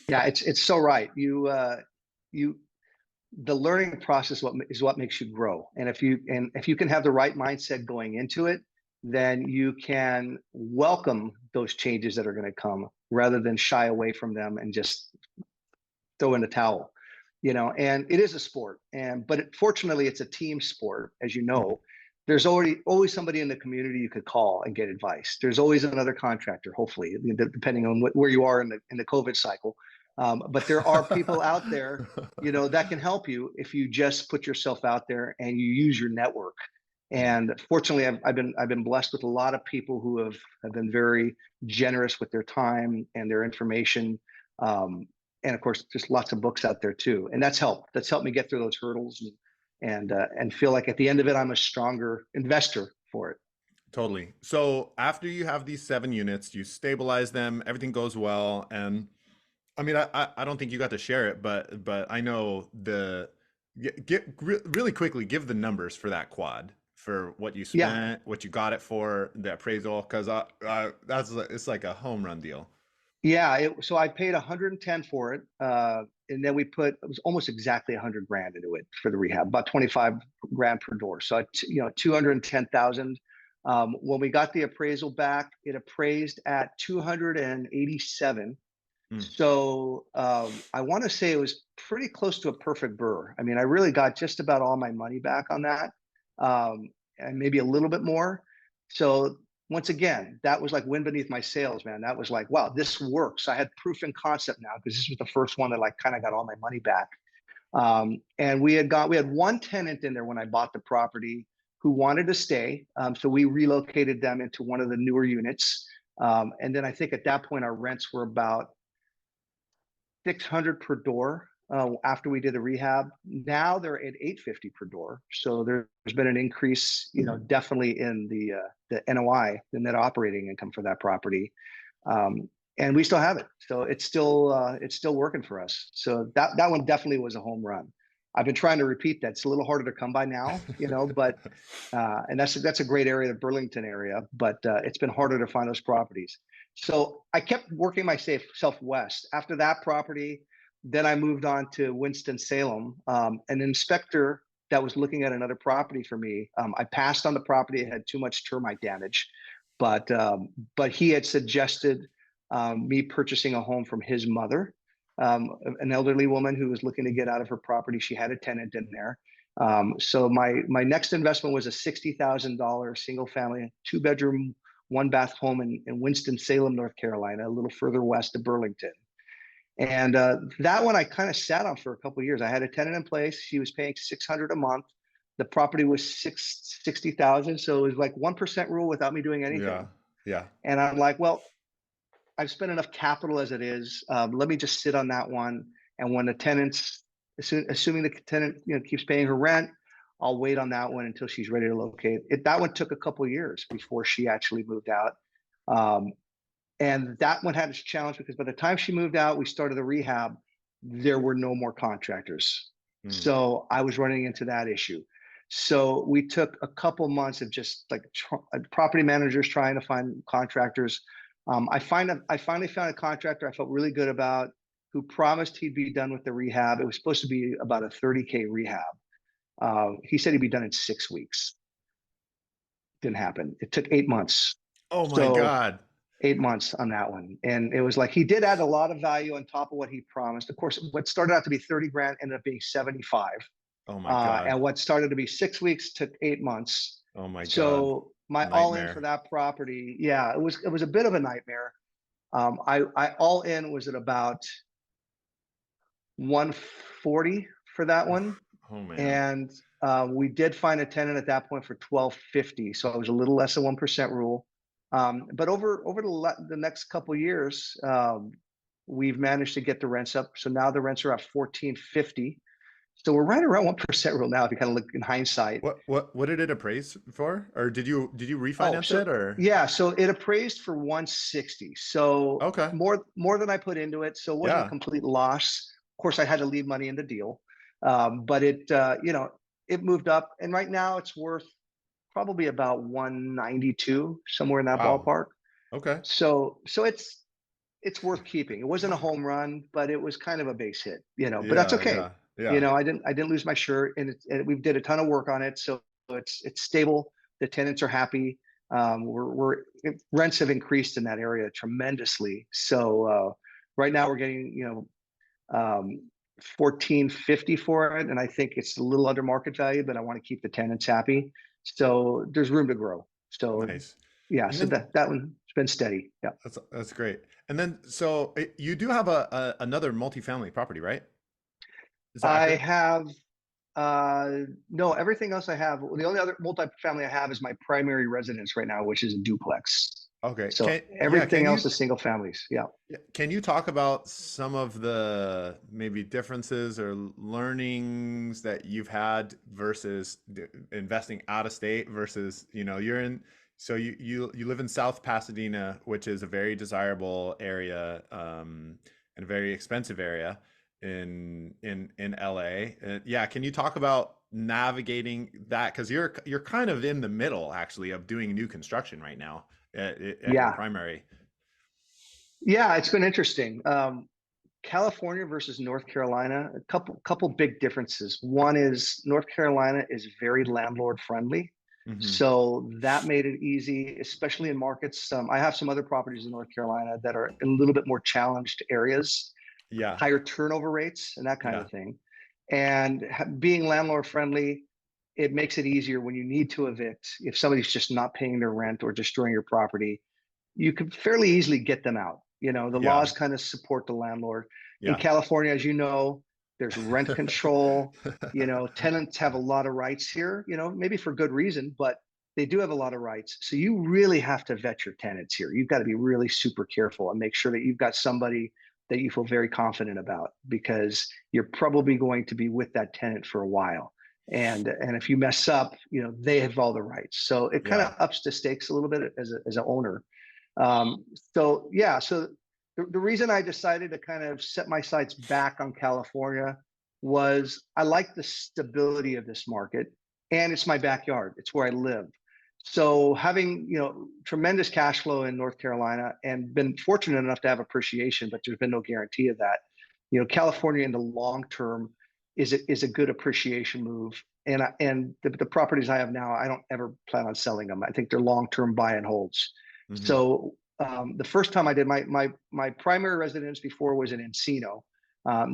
yeah. It's so right. You the learning process is what makes you grow. And if you can have the right mindset going into it, then you can welcome those changes that are going to come rather than shy away from them and just throw in the towel. And it is a sport, fortunately it's a team sport, as you know. There's always somebody in the community you could call and get advice. There's always another contractor, hopefully, depending on where you are in the COVID cycle. But there are people out there, that can help you if you just put yourself out there and you use your network. And fortunately, I've been blessed with a lot of people who have been very generous with their time and their information. And of course, just lots of books out there too, and that's helped me get through those hurdles, and feel like at the end of it, I'm a stronger investor for it. Totally. So after you have these 7 units, you stabilize them, everything goes well, and I mean, I don't think you got to share it, but I know really quickly give the numbers for that quad for what you Yeah, spent, what you got it for, the appraisal, because it's like a home run deal. yeah. So I paid 110 for it, and then we put it was almost exactly 100 grand into it for the rehab, about 25 grand per door. So 210,000. When we got the appraisal back, it appraised at 287. Mm, So I want to say it was pretty close to a perfect burr. I mean, I really got just about all my money back on that, and maybe a little bit more. So once again, that was like wind beneath my sails, man. That was like, wow, this works. I had proof in concept now because this was the first one that like kind of got all my money back. And we had one tenant in there when I bought the property who wanted to stay. So we relocated them into one of the newer units. And then I think at that point our rents were about 600 per door after we did the rehab. Now they're at 850 per door. So there's been an increase, definitely in the NOI, the net operating income for that property. And we still have it. So it's still working for us. So that one definitely was a home run. I've been trying to repeat that. It's a little harder to come by now, but and that's a great area, the Burlington area, but it's been harder to find those properties. So I kept working myself west. After that property, then I moved on to Winston-Salem. An inspector that was looking at another property for me, I passed on the property. It had too much termite damage, but he had suggested me purchasing a home from his mother, an elderly woman who was looking to get out of her property. She had a tenant in there. So my next investment was a $60,000 single family, 2-bedroom, 1-bath home in Winston-Salem, North Carolina, a little further west of Burlington. And that one I kind of sat on for a couple of years. I had a tenant in place. She was paying 600 a month. The property was 60,000. So it was like 1% rule without me doing yeah, anything. yeah. And I'm like, well, I've spent enough capital as it is. Let me just sit on that one. And when the tenants, assuming the tenant keeps paying her rent, I'll wait on that one until she's ready to locate. That one took a couple of years before she actually moved out. Um, and that one had its challenge because by the time she moved out, we started the rehab. There were no more contractors. Mm, So I was running into that issue. So we took a couple months of just like property managers trying to find contractors. I finally found a contractor I felt really good about who promised he'd be done with the rehab. It was supposed to be about a 30K rehab. He said he'd be done in 6 weeks. Didn't happen. It took 8 months. oh my So God. 8 months on that one. And it was like he did add a lot of value on top of what he promised. Of course, what started out to be 30 grand ended up being 75. Oh my God. And what started to be 6 weeks took 8 months. Oh my God. So my all in for Nightmare. that property, yeah, it was a bit of a nightmare. I all in was at about 140 for that one. Oh man. And we did find a tenant at that point for 1250. So it was a little less than 1% rule. But over the next couple of years, we've managed to get the rents up. So now the rents are at 1450. So we're right around 1% rule now if you kind of look in hindsight. What did it appraise for? Or did you Oh, refinance so it or? yeah, so it appraised for 160. So Okay. more than I put into it. So it wasn't a Yeah. complete loss. Of course, I had to leave money in the deal. But it moved up. And right now it's worth probably about 192, somewhere in that Wow. ballpark. Okay. So it's worth keeping. It wasn't a home run, but it was kind of a base hit, but that's Yeah, okay. yeah, yeah. I didn't lose my shirt, and we did a ton of work on it, so it's stable. The tenants are happy. Rents have increased in that area tremendously. So right now we're getting 1450 for it, and I think it's a little under market value, but I want to keep the tenants happy. So there's room to grow. So Nice. yeah, And so then that one's been steady. Yeah. that's great. And then so you do have another multifamily property, right? Is that I accurate? have no, everything else I have. The only other multifamily I have is my primary residence right now, which is a duplex. Okay. So Can everything you else is single families. Yeah. can you talk about some of the maybe differences or learnings that you've had versus investing out of state versus, you're in So you live in South Pasadena, which is a very desirable area, and a very expensive area in LA. Yeah, can you talk about navigating that? Because you're kind of in the middle actually of doing new construction right now at your Yeah, primary. yeah, it's been interesting. California versus North Carolina, a couple big differences. One is North Carolina is very landlord friendly. Hmm. So that made it easy, especially in markets. I have some other properties in North Carolina that are a little bit more challenged areas, Yeah, higher turnover rates and that kind yeah, of thing. And being landlord friendly, it makes it easier when you need to evict. If somebody's just not paying their rent or destroying your property, you can fairly easily get them out. The yeah, laws kind of support the landlord. In yeah. California, as you know, there's rent control. Tenants have a lot of rights here, maybe for good reason, but they do have a lot of rights. So you really have to vet your tenants here. You've got to be really super careful and make sure that you've got somebody that you feel very confident about, because you're probably going to be with that tenant for a while. And if you mess up, they have all the rights. So it kind Yeah. of ups the stakes a little bit as an owner. So yeah, so the reason I decided to kind of set my sights back on California was I like the stability of this market, and it's my backyard. It's where I live. So having, tremendous cash flow in North Carolina and been fortunate enough to have appreciation, but there's been no guarantee of that. California in the long term is a good appreciation move. And the properties I have now, I don't ever plan on selling them. I think they're long term buy and holds. Hmm. So the first time I did my primary residence before was in Encino.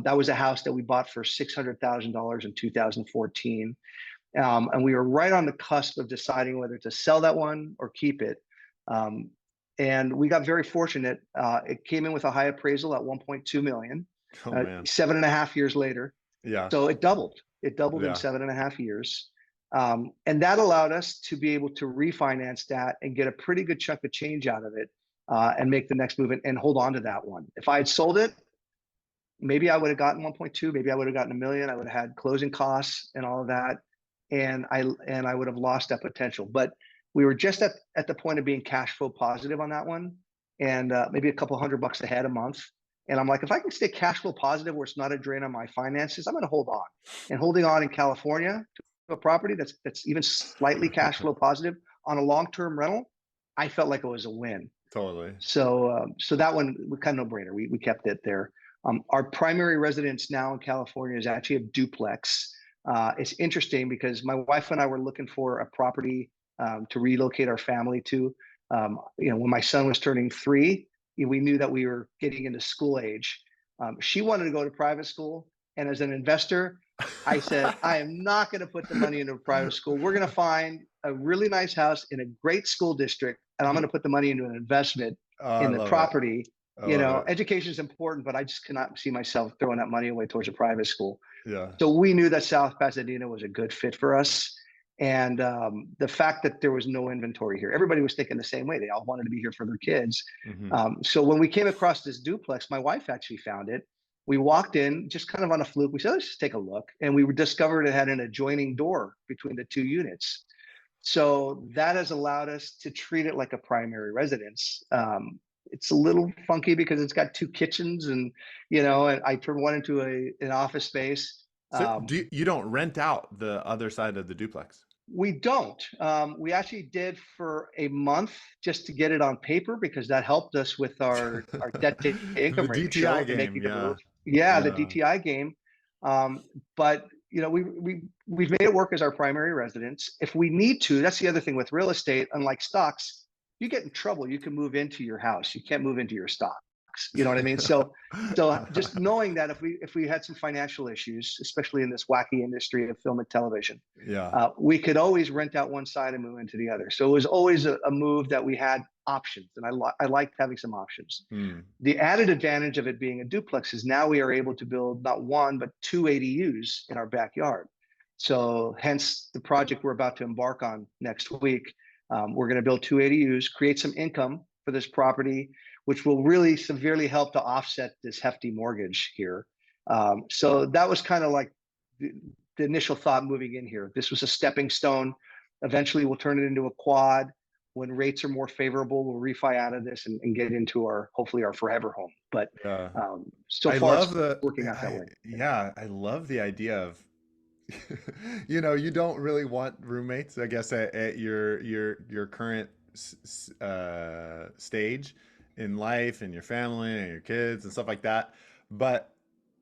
That was a house that we bought for $600,000 in 2014. And we were right on the cusp of deciding whether to sell that one or keep it. Um, and we got very fortunate. It came in with a high appraisal at 1.2 million, Oh man. 7.5 years later. Yeah, So it doubled. It doubled in yeah, 7.5 years. And that allowed us to be able to refinance that and get a pretty good chunk of change out of it, and make the next move and hold on to that one. If I had sold it, maybe I would have gotten 1.2, maybe I would have gotten a million. I would have had closing costs and all of that. And I would have lost that potential. But we were just at the point of being cash flow positive on that one, and maybe a couple $100 ahead a month. And I'm like, if I can stay cash flow positive where it's not a drain on my finances, I'm going to hold on. And holding on in California to a property that's even slightly cash flow positive on a long-term rental, I felt like it was a win. totally. So that one was kind of no brainer. We kept it there. Our primary residence now in California is actually a duplex. It's interesting because my wife and I were looking for a property to relocate our family to. When my son was turning 3, we knew that we were getting into school age. She wanted to go to private school, and as an investor, I said, I am not going to put the money into a private school. We're going to find a really nice house in a great school district, and I'm going to put the money into an investment Oh, I in the love it. property. I love it. Education is important, but I just cannot see myself throwing that money away towards a private school. Yeah. So we knew that South Pasadena was a good fit for us. And the fact that there was no inventory here, everybody was thinking the same way. They all wanted to be here for their kids. Hmm. So when we came across this duplex, my wife actually found it. We walked in just kind of on a fluke. We said, let's just take a look. And we discovered it had an adjoining door between the two units. So that has allowed us to treat it like a primary residence. It's a little funky because it's got two kitchens, and I turned one into an office space. So Um, you don't rent out the other side of the duplex? we don't. We actually did for a month just to get it on paper because that helped us with our debt to The income DTI ratio and game, making the yeah. move. Yeah, the Yeah. DTI game. But we've made it work as our primary residence. If we need to, that's the other thing with real estate. Unlike stocks, you get in trouble, you can move into your house. You can't move into your stocks. You know what I mean? So just knowing that if we had some financial issues, especially in this wacky industry of film and television, Yeah. we could always rent out one side and move into the other. So it was always a move that we had options, and I liked having some options. Hmm. The added advantage of it being a duplex is now we are able to build not one but two ADUs in our backyard. So hence the project we're about to embark on next week. We're going to build two ADUs, create some income for this property, which will really severely help to offset this hefty mortgage here. So that was kind of like the initial thought moving in here. This was a stepping stone. Eventually, we'll turn it into a quad. when rates are more favorable, we'll refi out of this and get into our hopefully our forever home. But Yeah. so I far, it's love the working out that way. yeah, I love the idea of you don't really want roommates, I guess, at your current stage in life and your family and your kids and stuff like that. But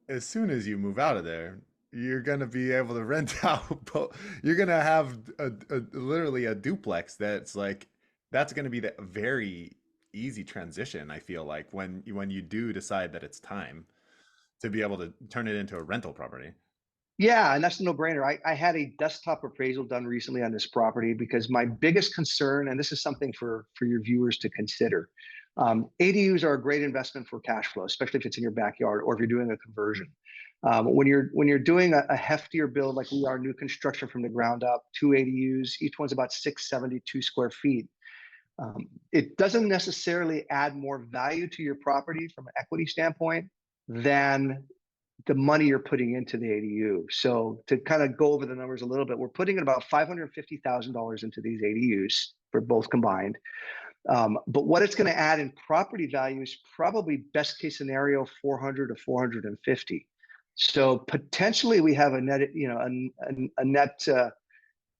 as soon as you move out of there, you're gonna be able to rent out. You're gonna have literally a duplex that's gonna be the very easy transition. I feel like when you do decide that it's time to be able to turn it into a rental property. Yeah, and that's a no-brainer. I had a desktop appraisal done recently on this property because my biggest concern, and this is something for your viewers to consider, ADUs are a great investment for cash flow, especially if it's in your backyard or if you're doing a conversion. When you're doing a heftier build like we are, new construction from the ground up, two ADUs, each one's about 672 square feet. It doesn't necessarily add more value to your property from an equity standpoint than the money you're putting into the ADU. So to kind of go over the numbers a little bit, we're putting in about $550,000 into these ADUs for both combined. But what it's going to add in property value is probably best case scenario 400 to 450. So potentially we have a net, a net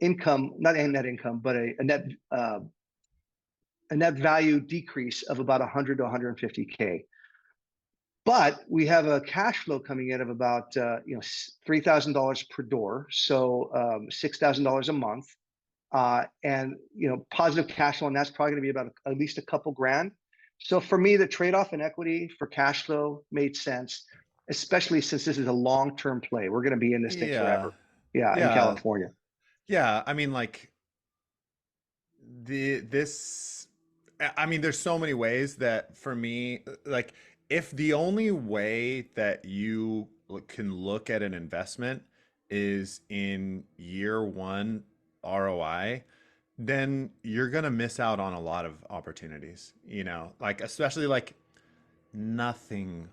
income, not a net income, but a net value decrease of about 100 to 150K. But we have a cash flow coming in of about $3,000 per door, so $6,000 a month, and positive cash flow, and that's probably going to be about at least a couple grand. So for me, the trade-off in equity for cash flow made sense, especially since this is a long-term play. We're going to be in this thing Yeah. forever. Yeah, in Yeah. California. Yeah. I mean, like this I mean, there's so many ways that for me, like if the only way that you can look at an investment is in year one ROI, then you're gonna miss out on a lot of opportunities, like especially like nothing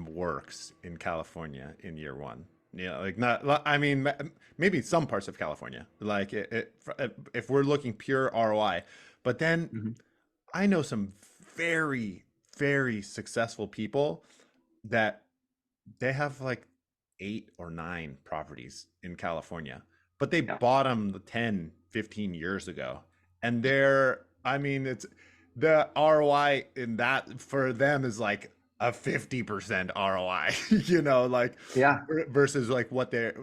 works in California in year one. Like not, I mean, maybe some parts of California, like if we're looking pure ROI, but then Mhm. I know some very, very successful people that they have like 8 or 9 properties in California, but they Yeah. bought them 10, 15 years ago. And I mean, it's the ROI in that for them is like a 50% ROI, like Yeah. versus like what they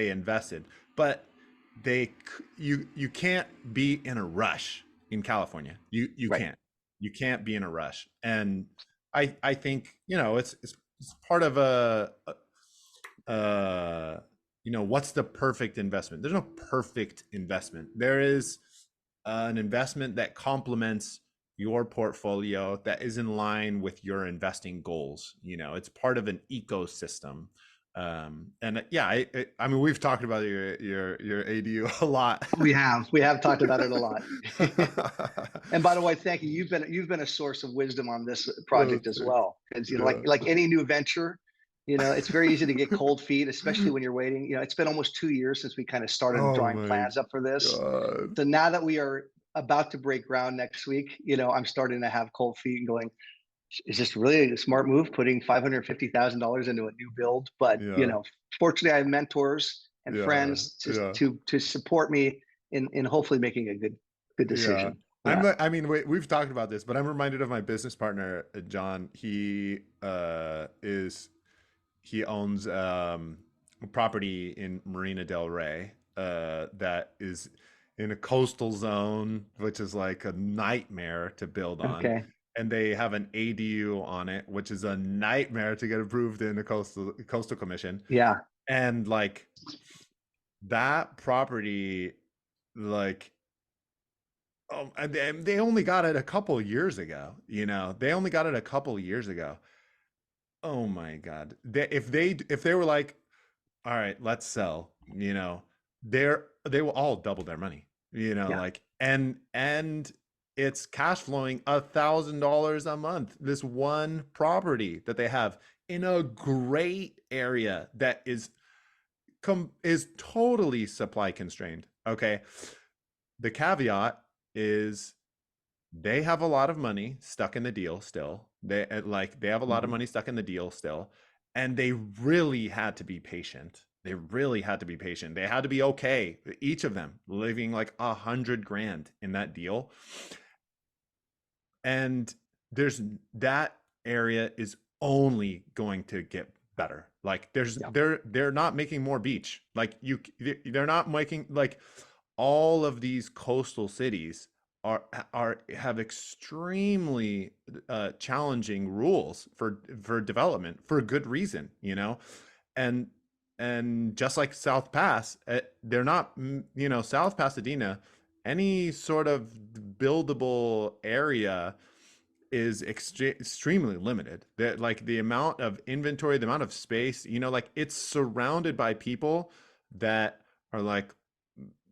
invested. But you can't be in a rush in California. You Right. can't. You can't be in a rush. And I think, it's part of what's the perfect investment? There's no perfect investment. There is an investment that complements your portfolio that is in line with your investing goals. It's part of an ecosystem. And yeah, I mean, we've talked about your ADU a lot. We have talked about it a lot. And by the way, thank you. You've been a source of wisdom on this Oh, project as thanks. well. Because like Yeah. like any new venture, it's very easy to get cold feet, especially when you're waiting. It's been almost 2 years since we kind of started Oh drawing my plans up for this. God. So now that we are about to break ground next week, I'm starting to have cold feet and going, is this really a smart move putting $550,000 into a new build? But Yeah. fortunately, I have mentors and Yeah. friends to Yeah. to support me in hopefully making a good Yeah. decision. Yeah. I mean, we've talked about this, but I'm reminded of my business partner, John. He owns a property in Marina Del Rey that is in a coastal zone, which is like a nightmare to build on. Okay. And they have an ADU on it, which is a nightmare to get approved in the coastal commission. Yeah. And like that property, like and they only got it a couple years ago. They only got it a couple years ago. Oh my God! If they were like, all right, let's sell. They will all double their money. Yeah. Like and it's cash flowing $1,000 a month. This one property that they have in a great area that is totally supply constrained. Okay, the caveat is they have a lot of money stuck in the deal still. They have a lot of Mhm. money stuck in the deal still, and they really had to be patient. They really had to be patient. They had to be okay, each of them living like 100 grand in that deal. And there's that area is only going to get better. Like Yeah. they're not making more beach. Like they're not making like all of these coastal cities are have extremely challenging rules for development for good reason, you know. and and just like South Pass, they're not, South Pasadena, any sort of buildable area is extremely limited. That like the amount of inventory, the amount of space, like it's surrounded by people that are like,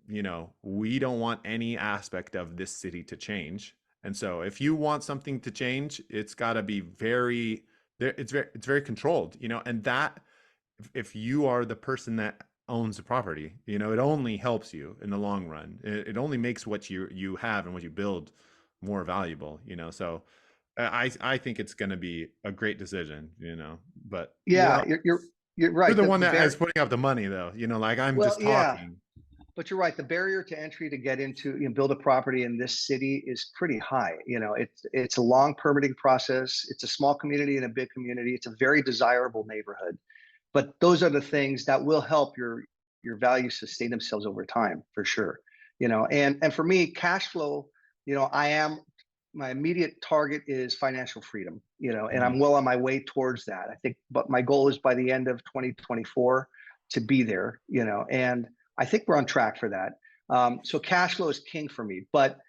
we don't want any aspect of this city to change. And so if you want something to change, it's got to be very there. It's very controlled, and that if you are the person that owns the property, it only helps you in the long run. It only makes what you have and what you build more valuable, so I think it's going to be a great decision, but Yeah, you're you're right. the The one the that is bear putting up the money though, like I'm well, just yeah, talking. but you're right. The barrier to entry to get into, build a property in this city is pretty high. It's a long permitting process. It's a small community and a big community. It's a very desirable neighborhood. But those are the things that will help your values sustain themselves over time, for sure. And for me, cash flow, I am my immediate target is financial freedom, and Mhm. I'm well on my way towards that. I think, but my goal is by the end of 2024 to be there, and I think we're on track for that. So cash flow is king for me, but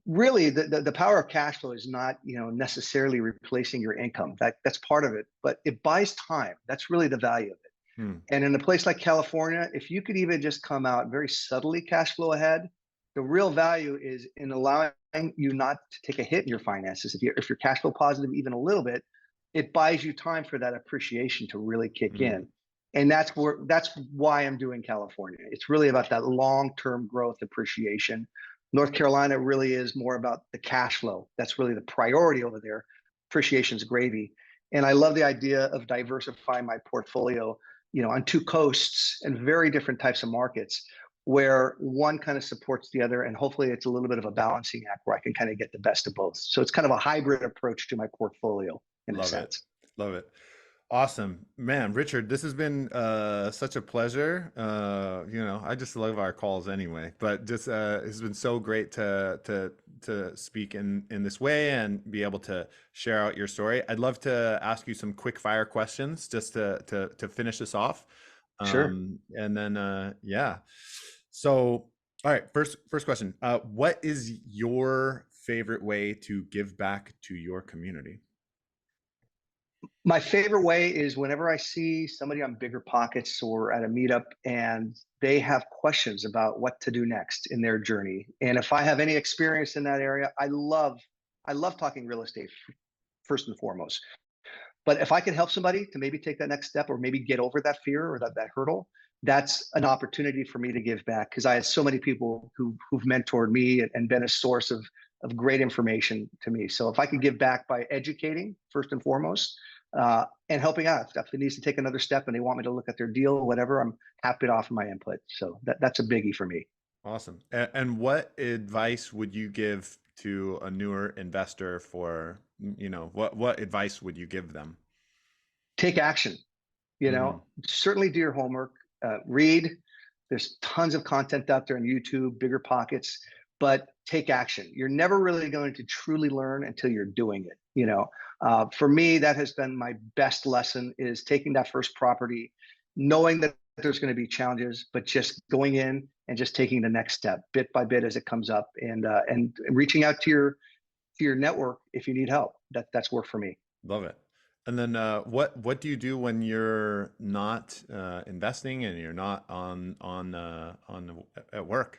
really the power of cash flow is not necessarily replacing your income. That's part of it, but it buys time. That's really the value of it. Hmm. And in a place like California, if you could even just come out very subtly cash flow ahead, the real value is in allowing you not to take a hit in your finances. If you're cash flow positive even a little bit, it buys you time for that appreciation to really kick Hmm. in. And that's why I'm doing California. It's really about that long-term growth appreciation. North Carolina really is more about the cash flow. That's really the priority over there. Appreciation's gravy. And I love the idea of diversifying my portfolio, on two coasts and very different types of markets where one kind of supports the other. And hopefully it's a little bit of a balancing act where I can kind of get the best of both. So it's kind of a hybrid approach to my portfolio in a Love it. sense. Love it. Awesome. Man, Richard, this has been such a pleasure. I just love our calls anyway, but just it's been so great to speak in this way and be able to share out your story. I'd love to ask you some quick fire questions just to finish this off. Sure. And then yeah. So, all right, first question. What is your favorite way to give back to your community? My favorite way is whenever I see somebody on Bigger Pockets or at a meetup and they have questions about what to do next in their journey. And if I have any experience in that area, I love talking real estate first and foremost. But if I can help somebody to maybe take that next step or maybe get over that fear or that hurdle, that's an opportunity for me to give back because I had so many people who've mentored me and been a source of great information to me. So if I could give back by educating first and foremost, and helping out if it needs to take another step and they want me to look at their deal or whatever, I'm happy to offer my input. So that's a biggie for me. Awesome. And what advice would you give to a newer investor for, what advice would you give them? Take action. Hmm. Certainly do your homework, read. There's tons of content out there on YouTube, Bigger Pockets, but take action. You're never really going to truly learn until you're doing it. For me, that has been my best lesson is taking that first property, knowing that there's going to be challenges, but just going in and just taking the next step bit by bit as it comes up and reaching out to your network if you need help. That's work for me. Love it. And then what do you do when you're not investing and you're not at work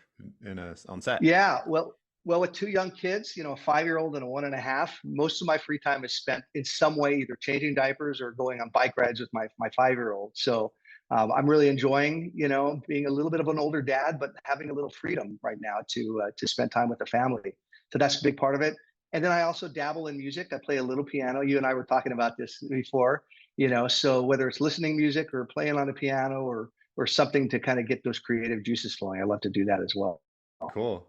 on set? Yeah, well, with two young kids, a 5-year-old and a 1.5, most of my free time is spent in some way either changing diapers or going on bike rides with my 5-year-old. So I'm really enjoying, being a little bit of an older dad, but having a little freedom right now to spend time with the family. So that's a big part of it. And then I also dabble in music. I play a little piano. You and I were talking about this before, so whether it's listening music or playing on a piano or something to kind of get those creative juices flowing, I love to do that as well. Cool.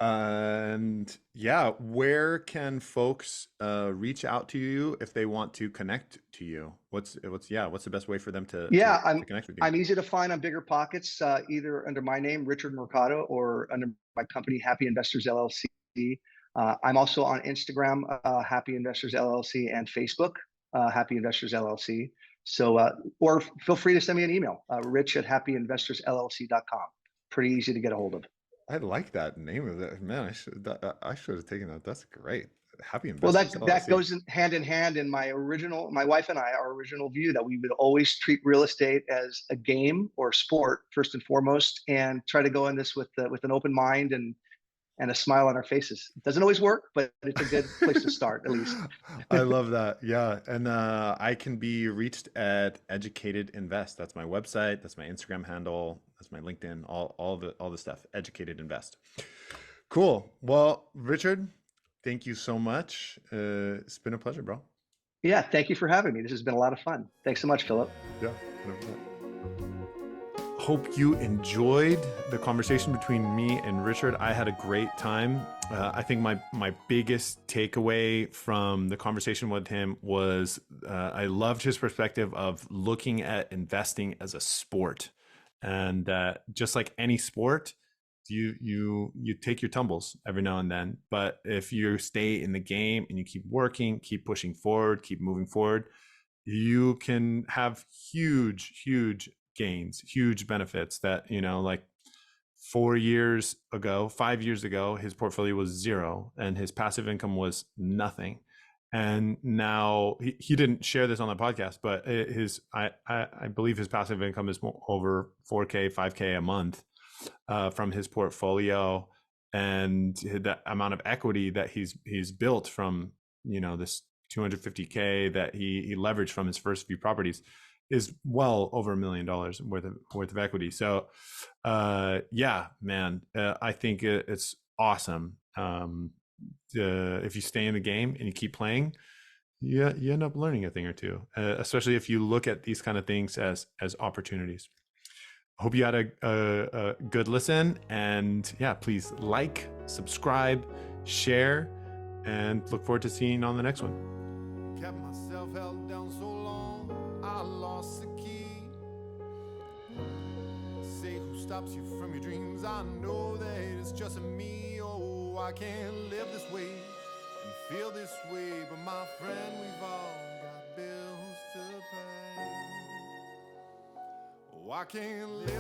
And yeah, where can folks reach out to you if they want to connect to you? What's the best way for them Yeah, to connect with you? I'm easy to find on Bigger Pockets, either under my name, Richard Mercado, or under my company, Happy Investors LLC. I'm also on Instagram, Happy Investors LLC, and Facebook, Happy Investors LLC. So, or feel free to send me an email, rich@happyinvestorsllc.com. Pretty easy to get a hold of. I like that name of that. Man, I should have taken that. That's great. Happy Well, Investors that LLC. goes hand in hand in my wife and I, our original view that we would always treat real estate as a game or sport first and foremost, and try to go in this with an open mind and a smile on our faces. It doesn't always work, but it's a good place to start, at least. I love that. Yeah. And I can be reached at Educated Invest. That's my website. That's my Instagram handle. That's my LinkedIn, all the stuff. Educated Invest. Cool. Well, Richard, thank you so much. It's been a pleasure, bro. Yeah, thank you for having me. This has been a lot of fun. Thanks so much, Philip. Yeah. 100%. Hope you enjoyed the conversation between me and Richard. I had a great time. I think my biggest takeaway from the conversation with him was I loved his perspective of looking at investing as a sport, and just like any sport, you take your tumbles every now and then. But if you stay in the game and you keep working, keep pushing forward, keep moving forward, you can have huge gains, huge benefits that, like 5 years ago, his portfolio was zero and his passive income was nothing. And now he didn't share this on the podcast, but I believe his passive income is over 4K, 5K a month from his portfolio, and the amount of equity that he's built from, this 250K that he leveraged from his first few properties is well over $1 million worth of equity. So, yeah, man, I think it's awesome. If you stay in the game and you keep playing, you end up learning a thing or two, especially if you look at these kind of things as opportunities. Hope you had a good listen, and yeah, please like, subscribe, share, and look forward to seeing you on the next one. Kept myself held down so long, I lost the key. Say, who stops you from your dreams? I know that it's just me. Oh, I can't live this way and feel this way, but my friend, we've all got bills to pay. Oh, I can't live